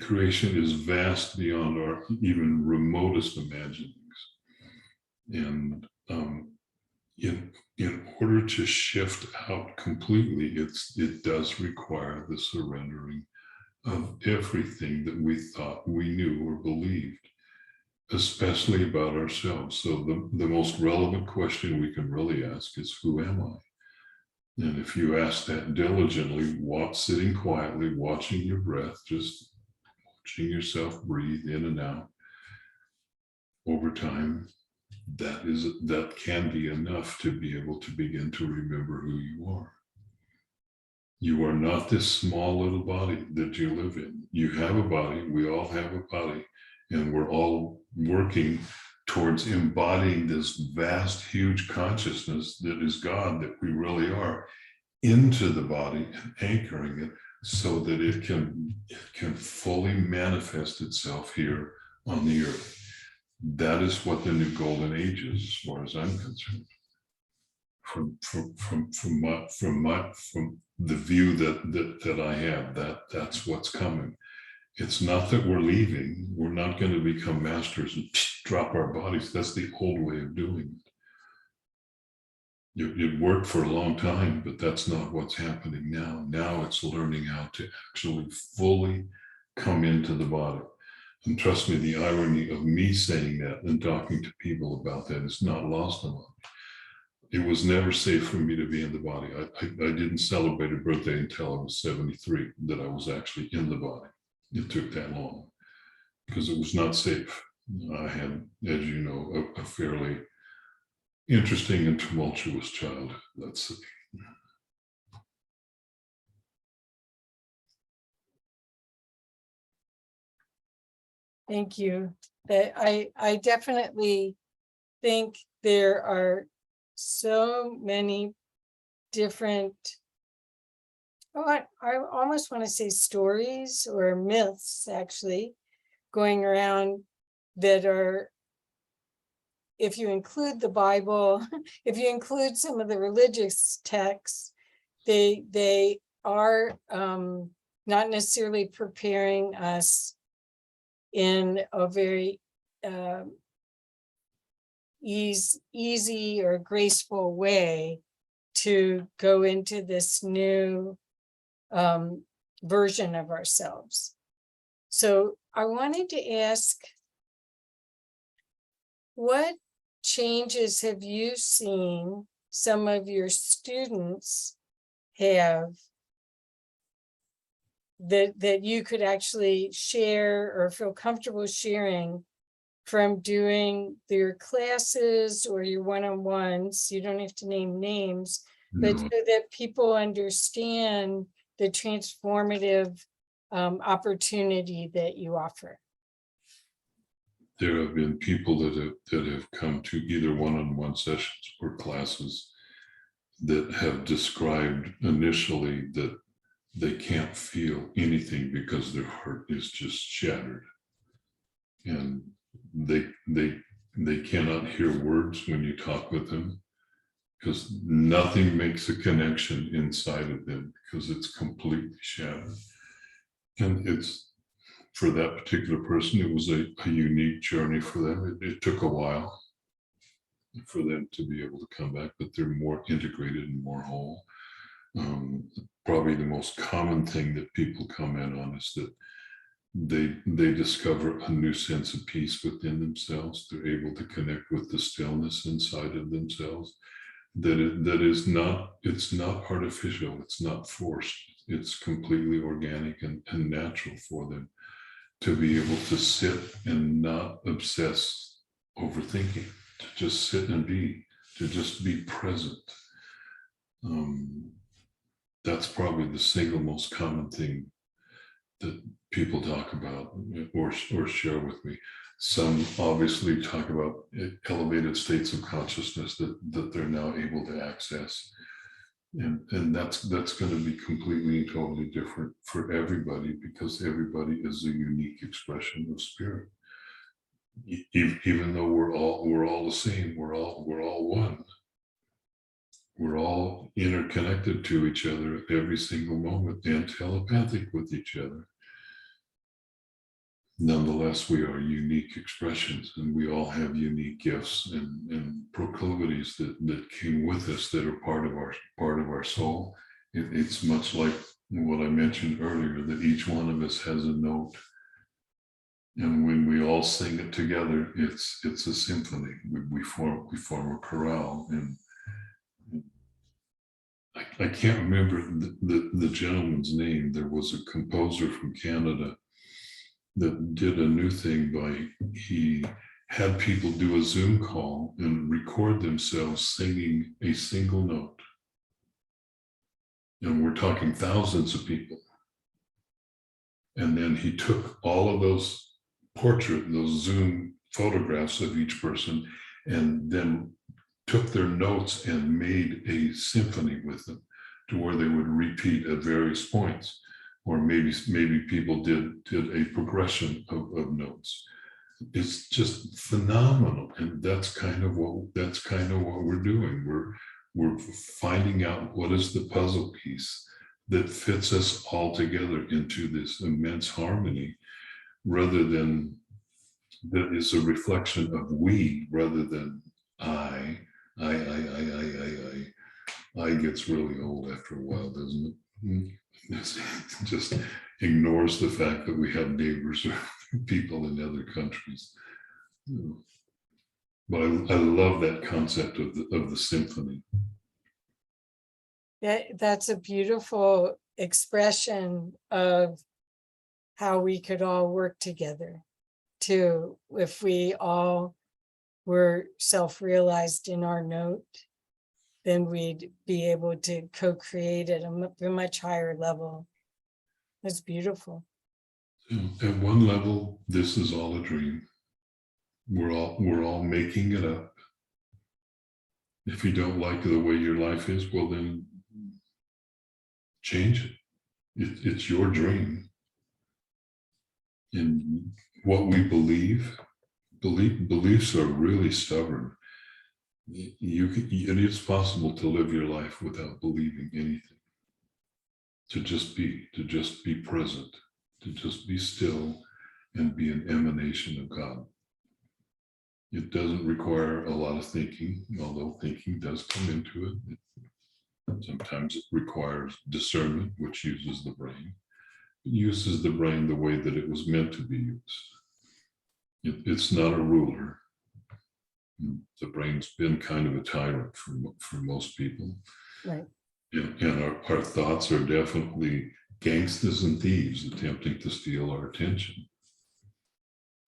[SPEAKER 1] Creation is vast beyond our even remotest imaginings. And in order to shift out completely, it does require the surrendering of everything that we thought we knew or believed, especially about ourselves. So the most relevant question we can really ask is, who am I? And if you ask that diligently, sitting quietly, watching your breath, just watching yourself breathe in and out over time, that can be enough to be able to begin to remember who you are. You are not this small little body that you live in. You have a body, we all have a body, and we're all working towards embodying this vast, huge consciousness that is God, that we really are, into the body and anchoring it so that it can fully manifest itself here on the earth. That is what the new golden age is, as far as I'm concerned. From the view that I have, that's what's coming. It's not that we're leaving. We're not going to become masters and drop our bodies. That's the old way of doing it. It worked for a long time, but that's not what's happening now. Now it's learning how to actually fully come into the body. And trust me, the irony of me saying that and talking to people about that is not lost on me. It was never safe for me to be in the body. I didn't celebrate a birthday until I was 73, that I was actually in the body. It took that long because it was not safe. I had, as you know, a fairly interesting and tumultuous childhood, let's say.
[SPEAKER 2] Thank you. I definitely think there are so many different, I almost want to say stories or myths actually going around that are, if you include the Bible, if you include some of the religious texts, they are not necessarily preparing us in a very easy or graceful way to go into this new version of ourselves. So I wanted to ask, what changes have you seen some of your students have that you could actually share or feel comfortable sharing from doing your classes or your one-on-ones? You don't have to name names, but
[SPEAKER 1] No,
[SPEAKER 2] so that people understand the transformative opportunity that you offer.
[SPEAKER 1] there have been people that have come to either one-on-one sessions or classes that have described initially that they can't feel anything because their heart is just shattered, and they cannot hear words when you talk with them because nothing makes a connection inside of them because it's completely shattered. And it's, for that particular person, it was a unique journey for them. It took a while for them to be able to come back, but they're more integrated and more whole. Probably the most common thing that people comment on is that they discover a new sense of peace within themselves. They're able to connect with the stillness inside of themselves. That is not, it's not artificial, it's not forced, it's completely organic and natural for them to be able to sit and not obsess over thinking, to just sit and be, to just be present. That's probably the single most common thing that people talk about or share with me. Some obviously talk about elevated states of consciousness that they're now able to access. And that's going to be completely and totally different for everybody because everybody is a unique expression of spirit. Even though we're all the same, we're all one. We're all interconnected to each other at every single moment and telepathic with each other. nonetheless, we are unique expressions, and we all have unique gifts and proclivities that came with us that are part of our soul. It's much like what I mentioned earlier, that each one of us has a note, and when we all sing it together, it's a symphony. We form a chorale, and I can't remember the gentleman's name. There was a composer from Canada that did a new thing he had people do a Zoom call and record themselves singing a single note. And we're talking thousands of people. And then he took all of those those Zoom photographs of each person, and then took their notes and made a symphony with them, to where they would repeat at various points, or maybe people did a progression of notes. It's just phenomenal, and that's kind of what we're doing. We're finding out what is the puzzle piece that fits us all together into this immense harmony, rather than that is a reflection of we, rather than I. I gets really old after a while, doesn't it? It just ignores the fact that we have neighbors or people in other countries. But I love that concept of the symphony.
[SPEAKER 2] That's a beautiful expression of how we could all work together too, if we all were self-realized in our note, then we'd be able to co-create at a much higher level. That's beautiful.
[SPEAKER 1] So at one level, this is all a dream. We're all making it up. If you don't like the way your life is, well, then change it. It's your dream. And what we beliefs are really stubborn. It is possible to live your life without believing anything. To just be present, to just be still and be an emanation of God. It doesn't require a lot of thinking, although thinking does come into it. Sometimes it requires discernment, which uses the brain. It uses the brain the way that it was meant to be used. It's not a ruler. The brain's been kind of a tyrant for most people.
[SPEAKER 2] Right.
[SPEAKER 1] And our thoughts are definitely gangsters and thieves attempting to steal our attention.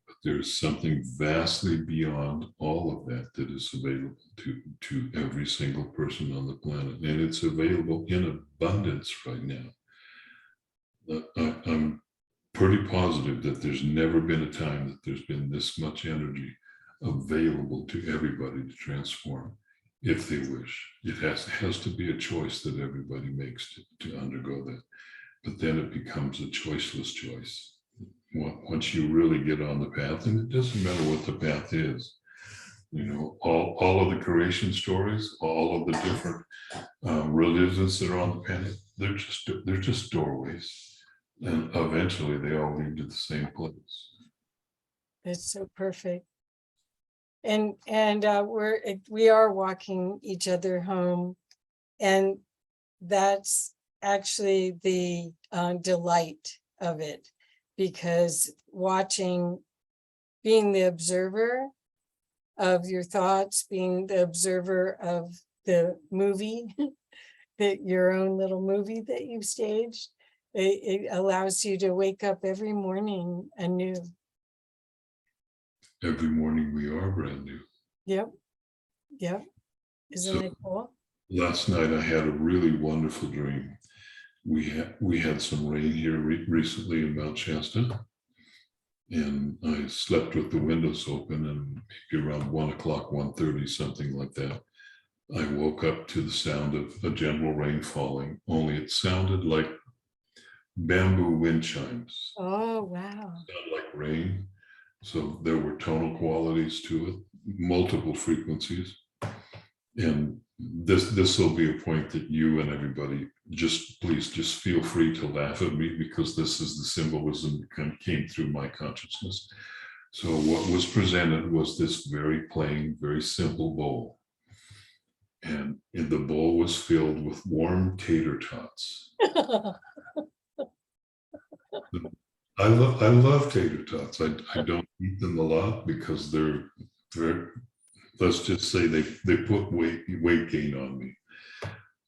[SPEAKER 1] But there's something vastly beyond all of that is available to every single person on the planet. And it's available in abundance right now. I'm pretty positive that there's never been a time that there's been this much energy available to everybody to transform, if they wish. It has to be a choice that everybody makes to undergo that. But then it becomes a choiceless choice. Once you really get on the path, and it doesn't matter what the path is, all of the creation stories, all of the different religions that are on the planet, they're just doorways. And eventually they all lead to the same place.
[SPEAKER 2] It's so perfect. And we are walking each other home, and that's actually the delight of it, because being the observer of your thoughts, being the observer of the movie, your own little movie that you've staged, it allows you to wake up every morning anew.
[SPEAKER 1] Every morning we are brand new.
[SPEAKER 2] Yep. Isn't it cool?
[SPEAKER 1] Last night I had a really wonderful dream. We had some rain here recently in Mount Shasta, and I slept with the windows open, and maybe around 1 o'clock, 1:30, something like that, I woke up to the sound of a gentle rain falling, only it sounded like bamboo wind chimes.
[SPEAKER 2] Oh, wow.
[SPEAKER 1] It sounded like rain. So there were tonal qualities to it, multiple frequencies. And this will be a point that you and everybody please just feel free to laugh at me, because this is the symbolism that came through my consciousness. So what was presented was this very plain, very simple bowl. And the bowl was filled with warm tater tots. I love tater tots. I don't eat them a lot because they're let's just say they put weight gain on me.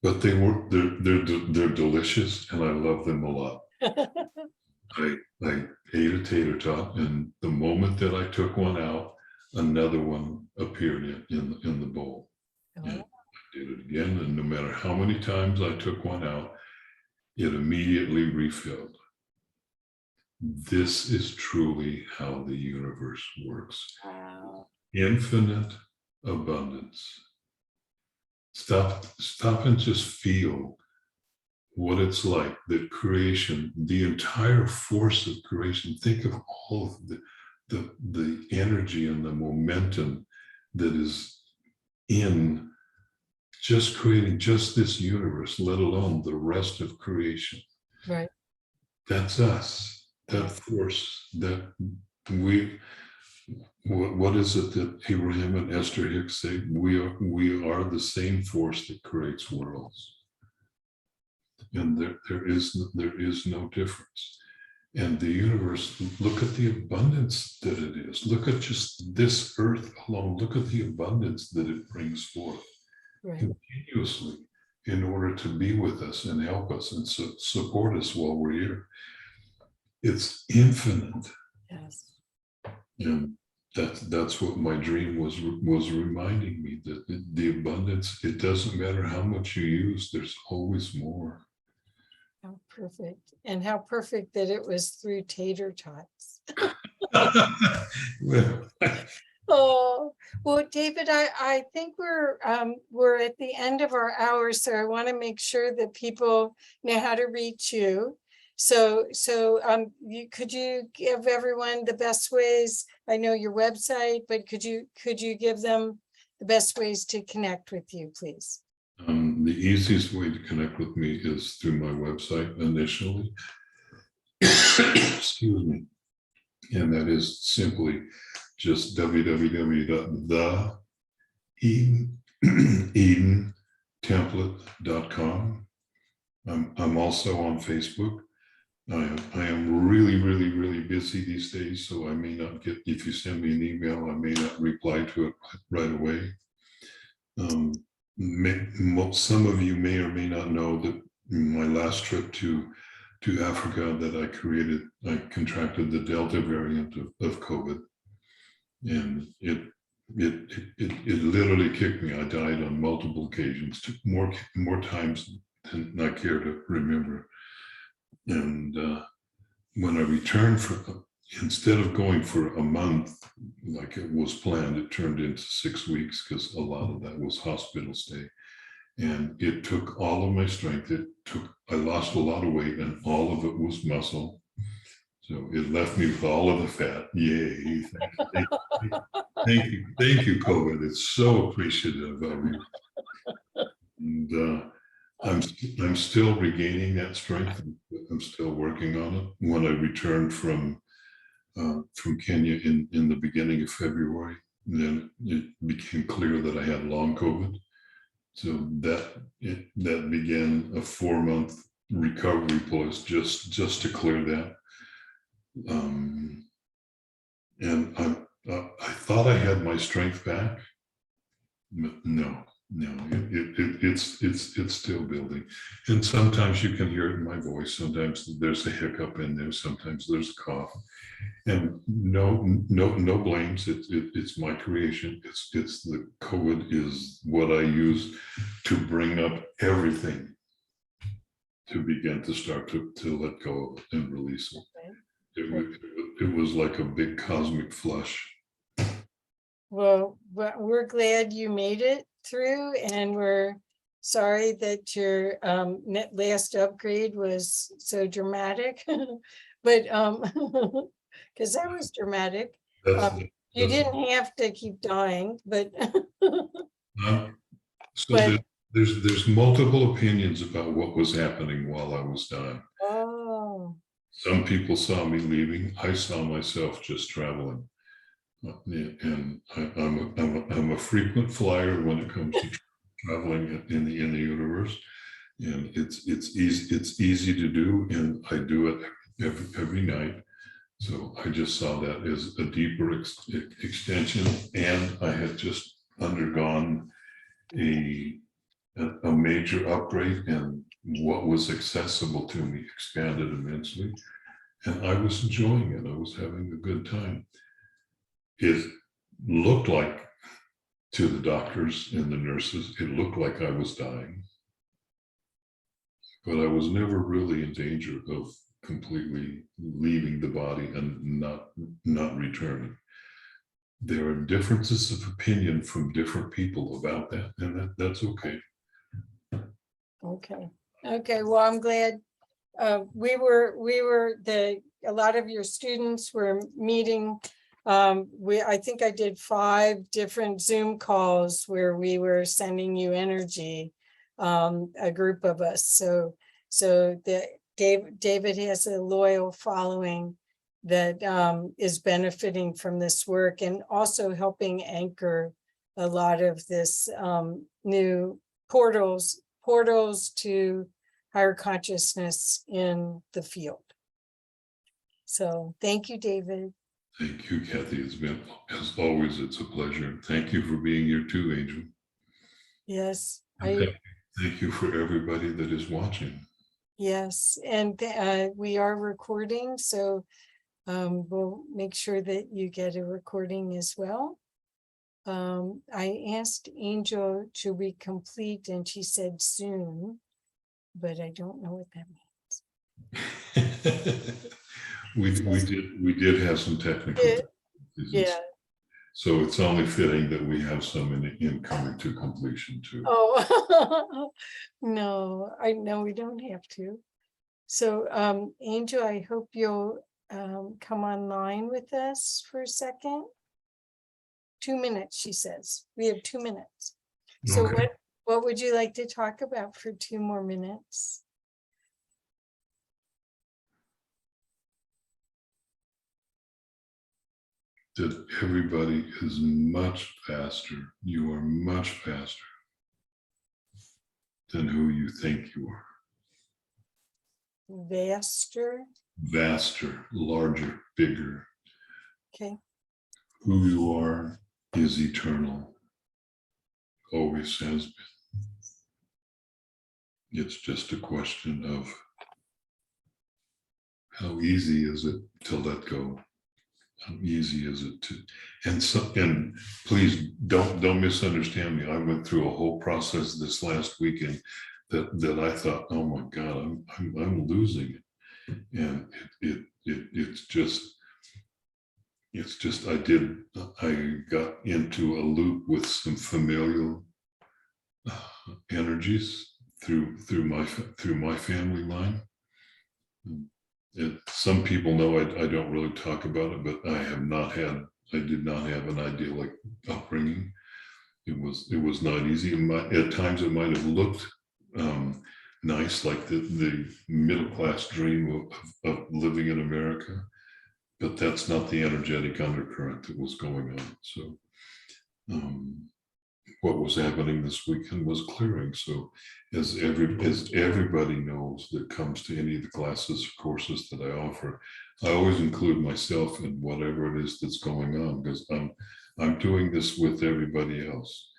[SPEAKER 1] But they're delicious, and I love them a lot. I ate a tater tot, and the moment that I took one out, another one appeared in the bowl. And I did it again, and no matter how many times I took one out, it immediately refilled. This is truly how the universe works.
[SPEAKER 2] Wow.
[SPEAKER 1] Infinite abundance. Stop and just feel what it's like, that creation, the entire force of creation. Think of all of the energy and the momentum that is in just creating just this universe, let alone the rest of creation.
[SPEAKER 2] Right.
[SPEAKER 1] That's us, that force that what is it that Abraham and Esther Hicks say? We are the same force that creates worlds. And there is no difference. And the universe, look at the abundance that it is. Look at just this earth alone. Look at the abundance that it brings forth continuously in order to be with us and help us and support us while we're here. It's infinite.
[SPEAKER 2] Yes.
[SPEAKER 1] And that's what my dream was reminding me, that the abundance, it doesn't matter how much you use, there's always more.
[SPEAKER 2] How perfect. And how perfect that it was through tater tots.
[SPEAKER 1] Well,
[SPEAKER 2] Oh, well, David, I think we're at the end of our hour, so I want to make sure that people know how to reach you. So could you give everyone the best ways? I know your website, but could you give them the best ways to connect with you, please?
[SPEAKER 1] the easiest way to connect with me is through my website initially. Excuse me. And that is simply just www.theedentemplate.com. I'm also on Facebook. I am really busy these days, so I may not get, if you send me an email, I may not reply to it right away. Some of you may or may not know that my last trip to Africa that I contracted the Delta variant of COVID, and it literally kicked me. I died on multiple occasions, more times than I care to remember. And when I returned, instead of going for a month like it was planned, it turned into 6 weeks, because a lot of that was hospital stay. And it took all of my strength. I lost a lot of weight, and all of it was muscle. So it left me with all of the fat. Yay. Thank you, COVID. It's so appreciative of you. And I'm still regaining that strength. I'm still working on it. When I returned from Kenya in the beginning of February, then it became clear that I had long COVID. So that began a 4-month recovery plus just to clear that. And I thought I had my strength back. No, it's still building. And sometimes you can hear it in my voice. Sometimes there's a hiccup in there. Sometimes there's a cough. And no blames. It's my creation. It's the COVID is what I use to bring up everything to begin to start to let go of and release it. It was like a big cosmic flush.
[SPEAKER 2] Well, we're glad you made it through, and we're sorry that your last upgrade was so dramatic, but because that was dramatic. You didn't have to keep dying, but
[SPEAKER 1] So
[SPEAKER 2] But,
[SPEAKER 1] there's multiple opinions about what was happening while I was dying.
[SPEAKER 2] oh,
[SPEAKER 1] Some people saw me leaving. I saw myself just traveling. And I'm a frequent flyer when it comes to traveling in the universe, and it's easy to do, and I do it every night. So I just saw that as a deeper extension, and I had just undergone a major upgrade, and what was accessible to me expanded immensely, and I was enjoying it. I was having a good time. It looked like, to the doctors and the nurses, it looked like I was dying, but I was never really in danger of completely leaving the body and not returning. There are differences of opinion from different people about that, and that's okay.
[SPEAKER 2] okay. Okay, well, I'm glad a lot of your students were meeting. I think I did 5 different Zoom calls where we were sending you energy, a group of us. So David has a loyal following that is benefiting from this work and also helping anchor a lot of this new portals to higher consciousness in the field. So thank you, David.
[SPEAKER 1] Thank you, Kathy. It's been, as always, it's a pleasure. Thank you for being here too, Angel.
[SPEAKER 2] Yes,
[SPEAKER 1] Thank you for everybody that is watching.
[SPEAKER 2] yes, and we are recording, so we'll make sure that you get a recording as well. I asked Angel to be complete, and she said soon, but I don't know what that means.
[SPEAKER 1] we did have some technical difficulties.
[SPEAKER 2] Yeah.
[SPEAKER 1] So it's only fitting that we have some in coming to completion too.
[SPEAKER 2] Oh, no, I know we don't have to. So, Angel, I hope you'll come online with us for a second. 2 minutes, she says. We have 2 minutes. So
[SPEAKER 1] Okay.
[SPEAKER 2] what would you like to talk about for 2 more minutes?
[SPEAKER 1] That everybody is much faster. You are much faster than who you think you are.
[SPEAKER 2] Vaster.
[SPEAKER 1] Vaster, larger, bigger.
[SPEAKER 2] Okay.
[SPEAKER 1] Who you are is eternal. Always has been. It's just a question of how easy is it to let go? How easy is it to, and please don't misunderstand me. I went through a whole process this last weekend that I thought, oh my God, I'm losing it. And it's just I got into a loop with some familial energies through my family line. Some people know I don't really talk about it, but I did not have an idyllic upbringing. It was not easy. At times it might have looked nice, like the middle class dream of living in America, but that's not the energetic undercurrent that was going on. So what was happening this weekend was clearing. So as everybody knows that comes to any of the classes or courses that I offer, I always include myself in whatever it is that's going on, because I'm doing this with everybody else.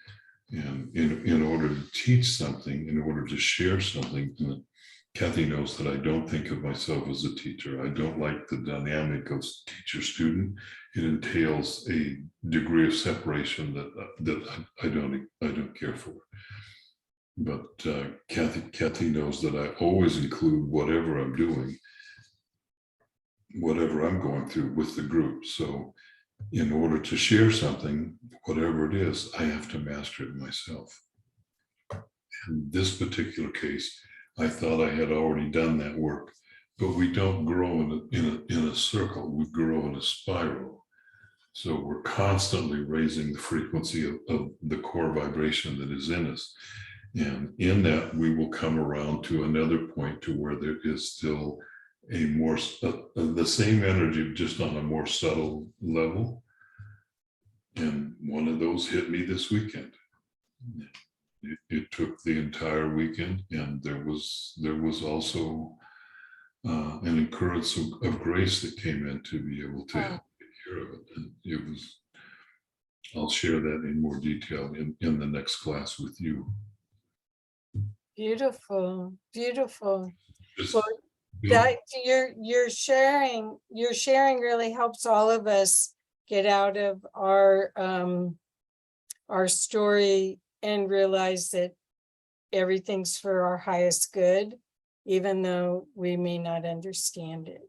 [SPEAKER 1] And in order to teach something, in order to share something, and Kathy knows that I don't think of myself as a teacher. I don't like the dynamic of teacher-student. It entails a degree of separation that I don't care for. But Kathy knows that I always include whatever I'm doing, whatever I'm going through with the group. So in order to share something, whatever it is, I have to master it myself. In this particular case, I thought I had already done that work, but we don't grow in a circle. We grow in a spiral. So we're constantly raising the frequency of the core vibration that is in us. And in that, we will come around to another point to where there is still a more, the same energy, just on a more subtle level. And one of those hit me this weekend. It took the entire weekend, and there was also an occurrence of grace that came in to be able to help take care of it. And it was, I'll share that in more detail in the next class with you.
[SPEAKER 2] Beautiful, beautiful.
[SPEAKER 1] Just,
[SPEAKER 2] Well,
[SPEAKER 1] you know,
[SPEAKER 2] that your sharing really helps all of us get out of our story and realize that everything's for our highest good, even though we may not understand it.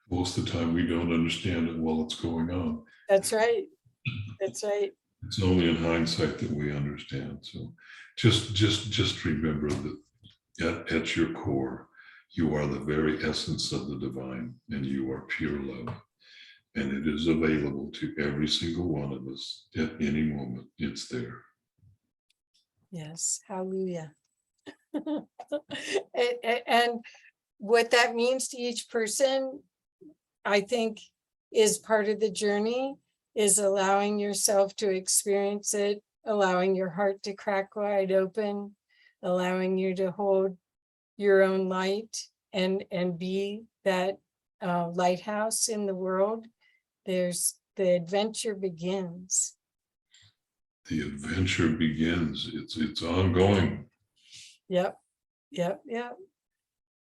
[SPEAKER 1] most of the time we don't understand it while it's going on.
[SPEAKER 2] That's right. That's right.
[SPEAKER 1] It's only in hindsight that we understand. So just remember that at your core, you are the very essence of the divine, and you are pure love. And it is available to every single one of us at any moment. It's there.
[SPEAKER 2] Yes. Hallelujah. And what that means to each person, I think, is part of the journey, is allowing yourself to experience it, allowing your heart to crack wide open, allowing you to hold your own light and be that lighthouse in the world. The adventure begins.
[SPEAKER 1] The adventure begins. It's ongoing.
[SPEAKER 2] Yep.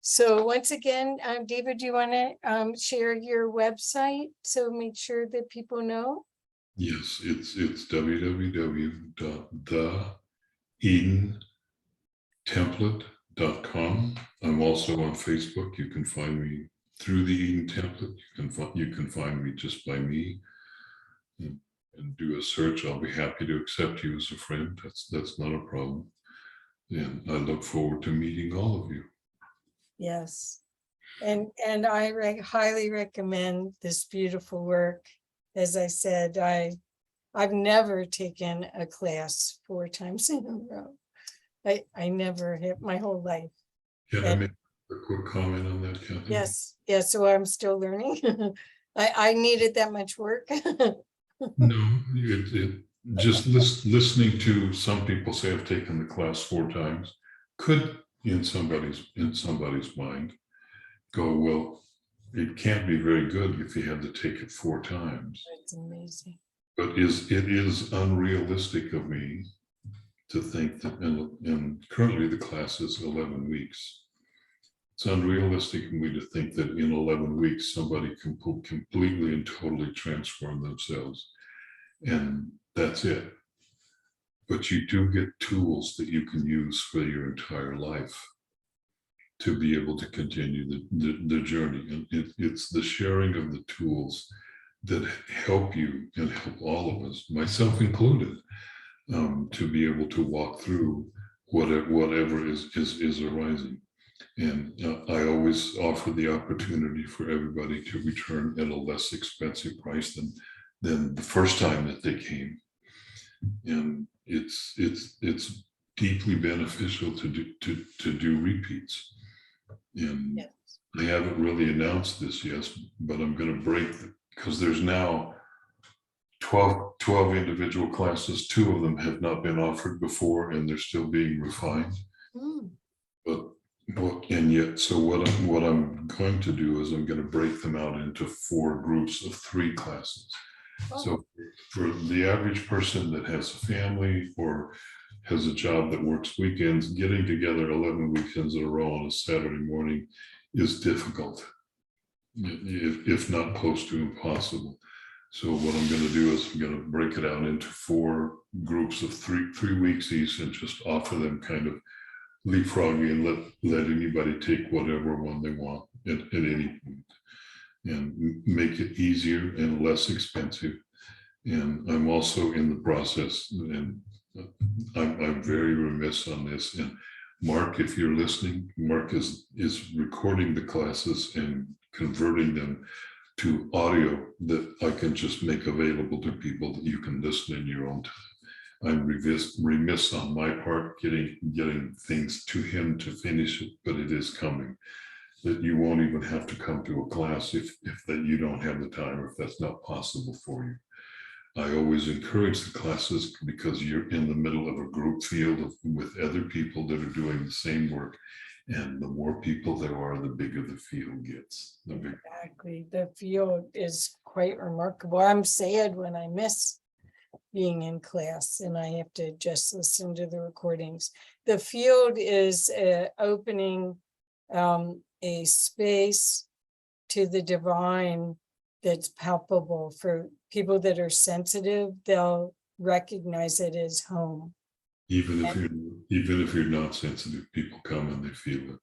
[SPEAKER 2] So once again, David, do you want to share your website so make sure that people know?
[SPEAKER 1] Yes, it's www.theedentemplate.com. I'm also on Facebook. You can find me through the Eden Template. You can find me just by me, and do a search. I'll be happy to accept you as a friend. That's not a problem. And I look forward to meeting all of you.
[SPEAKER 2] Yes. And I highly recommend this beautiful work. As I said, I've never taken a class 4 times in a row. I never have my whole life.
[SPEAKER 1] Can I make a quick comment on that, Kathy?
[SPEAKER 2] Yes. So I'm still learning. I needed that much work.
[SPEAKER 1] No, just listening to some people say I've taken the class 4 times could, in somebody's mind, go, well, it can't be very good if you had to take it 4 times.
[SPEAKER 2] It's amazing.
[SPEAKER 1] But it is unrealistic of me to think that, and currently the class is 11 weeks. It's unrealistic of me to think that in 11 weeks somebody can completely and totally transform themselves, and that's it. But you do get tools that you can use for your entire life to be able to continue the journey. And it's the sharing of the tools that help you and help all of us, myself included, to be able to walk through whatever is arising. And I always offer the opportunity for everybody to return at a less expensive price than the first time that they came. And it's deeply beneficial to do repeats. And
[SPEAKER 2] Yes.
[SPEAKER 1] I haven't really announced this yet, but I'm going to break, because there's now 12 individual classes. 2 of them have not been offered before, and they're still being refined. So what I'm going to do is I'm going to break them out into 4 groups of 3 classes. So for the average person that has a family or has a job that works weekends, getting together 11 weekends in a row on a Saturday morning is difficult, if not close to impossible. So what I'm going to do is I'm going to break it out into 4 groups of 3 weeks each, and just offer them kind of leapfrogging and let anybody take whatever one they want at any point, and make it easier and less expensive. And I'm also in the process, and I'm very remiss on this. And Mark, if you're listening, Mark is recording the classes and converting them to audio that I can just make available to people that you can listen in your own time. I'm remiss on my part getting things to him to finish it, but it is coming. That you won't even have to come to a class if that you don't have the time or if that's not possible for you. I always encourage the classes because you're in the middle of a group field with other people that are doing the same work. And the more people there are, the bigger the field gets.
[SPEAKER 2] Exactly. The field is quite remarkable. I'm sad when I miss being in class and I have to just listen to the recordings. The field is opening a space to the divine that's palpable for people that are sensitive. They'll recognize it as home.
[SPEAKER 1] Even if you're not sensitive, people come and they feel it.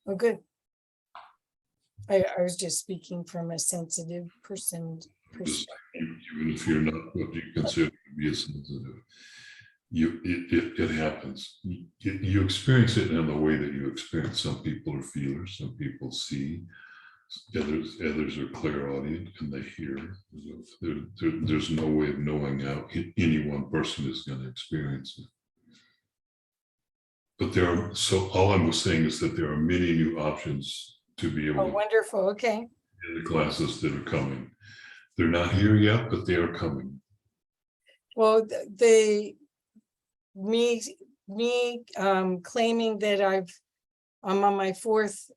[SPEAKER 2] Oh, good. I was just speaking from a sensitive person perspective.
[SPEAKER 1] Even if you're not what you consider to be a sensitive, it happens. You experience it in the way that you experience. Some people are feelers, some people see, others are clairaudient and they hear. There's no way of knowing how any one person is going to experience it. But all I'm saying is that there are many new options to be able
[SPEAKER 2] Oh,
[SPEAKER 1] to
[SPEAKER 2] wonderful. Okay.
[SPEAKER 1] in the classes that are coming. They're not here yet, but they are coming.
[SPEAKER 2] Well, me claiming that I'm on my fourth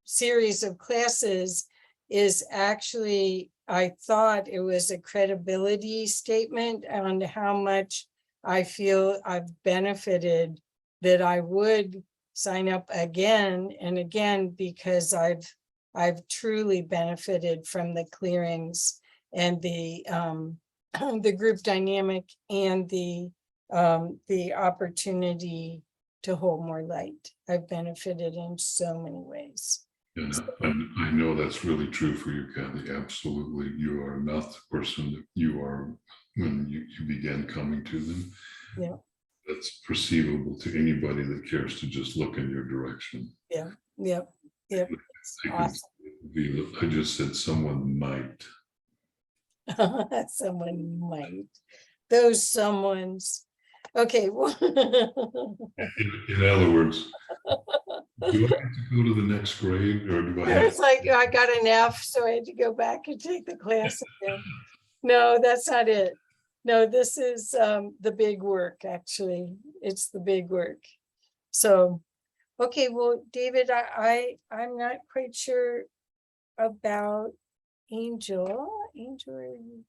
[SPEAKER 2] series of classes is actually, I thought it was a credibility statement on how much I feel I've benefited, that I would sign up again and again, because I've truly benefited from the clearings and the group dynamic and the opportunity to hold more light. I've benefited in so many ways.
[SPEAKER 1] And I know that's really true for you, Kathy. Absolutely. You are not the person that you are when you began coming to them.
[SPEAKER 2] Yeah.
[SPEAKER 1] That's perceivable to anybody that cares to just look in your direction.
[SPEAKER 2] Yeah. Yep. Yep. Awesome.
[SPEAKER 1] I just said someone might.
[SPEAKER 2] Someone might. Those someone's. Okay. Well,
[SPEAKER 1] In other words, do I have to go to the next grade or do I have
[SPEAKER 2] it's like I got an F, so I had to go back and take the class again. No, that's not it. No, this is the big work, actually. It's the big work. So, okay, well, David, I'm not quite sure about Angel. Angel, are you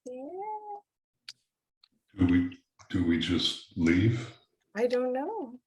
[SPEAKER 2] there?
[SPEAKER 1] do we just leave?
[SPEAKER 2] I don't know.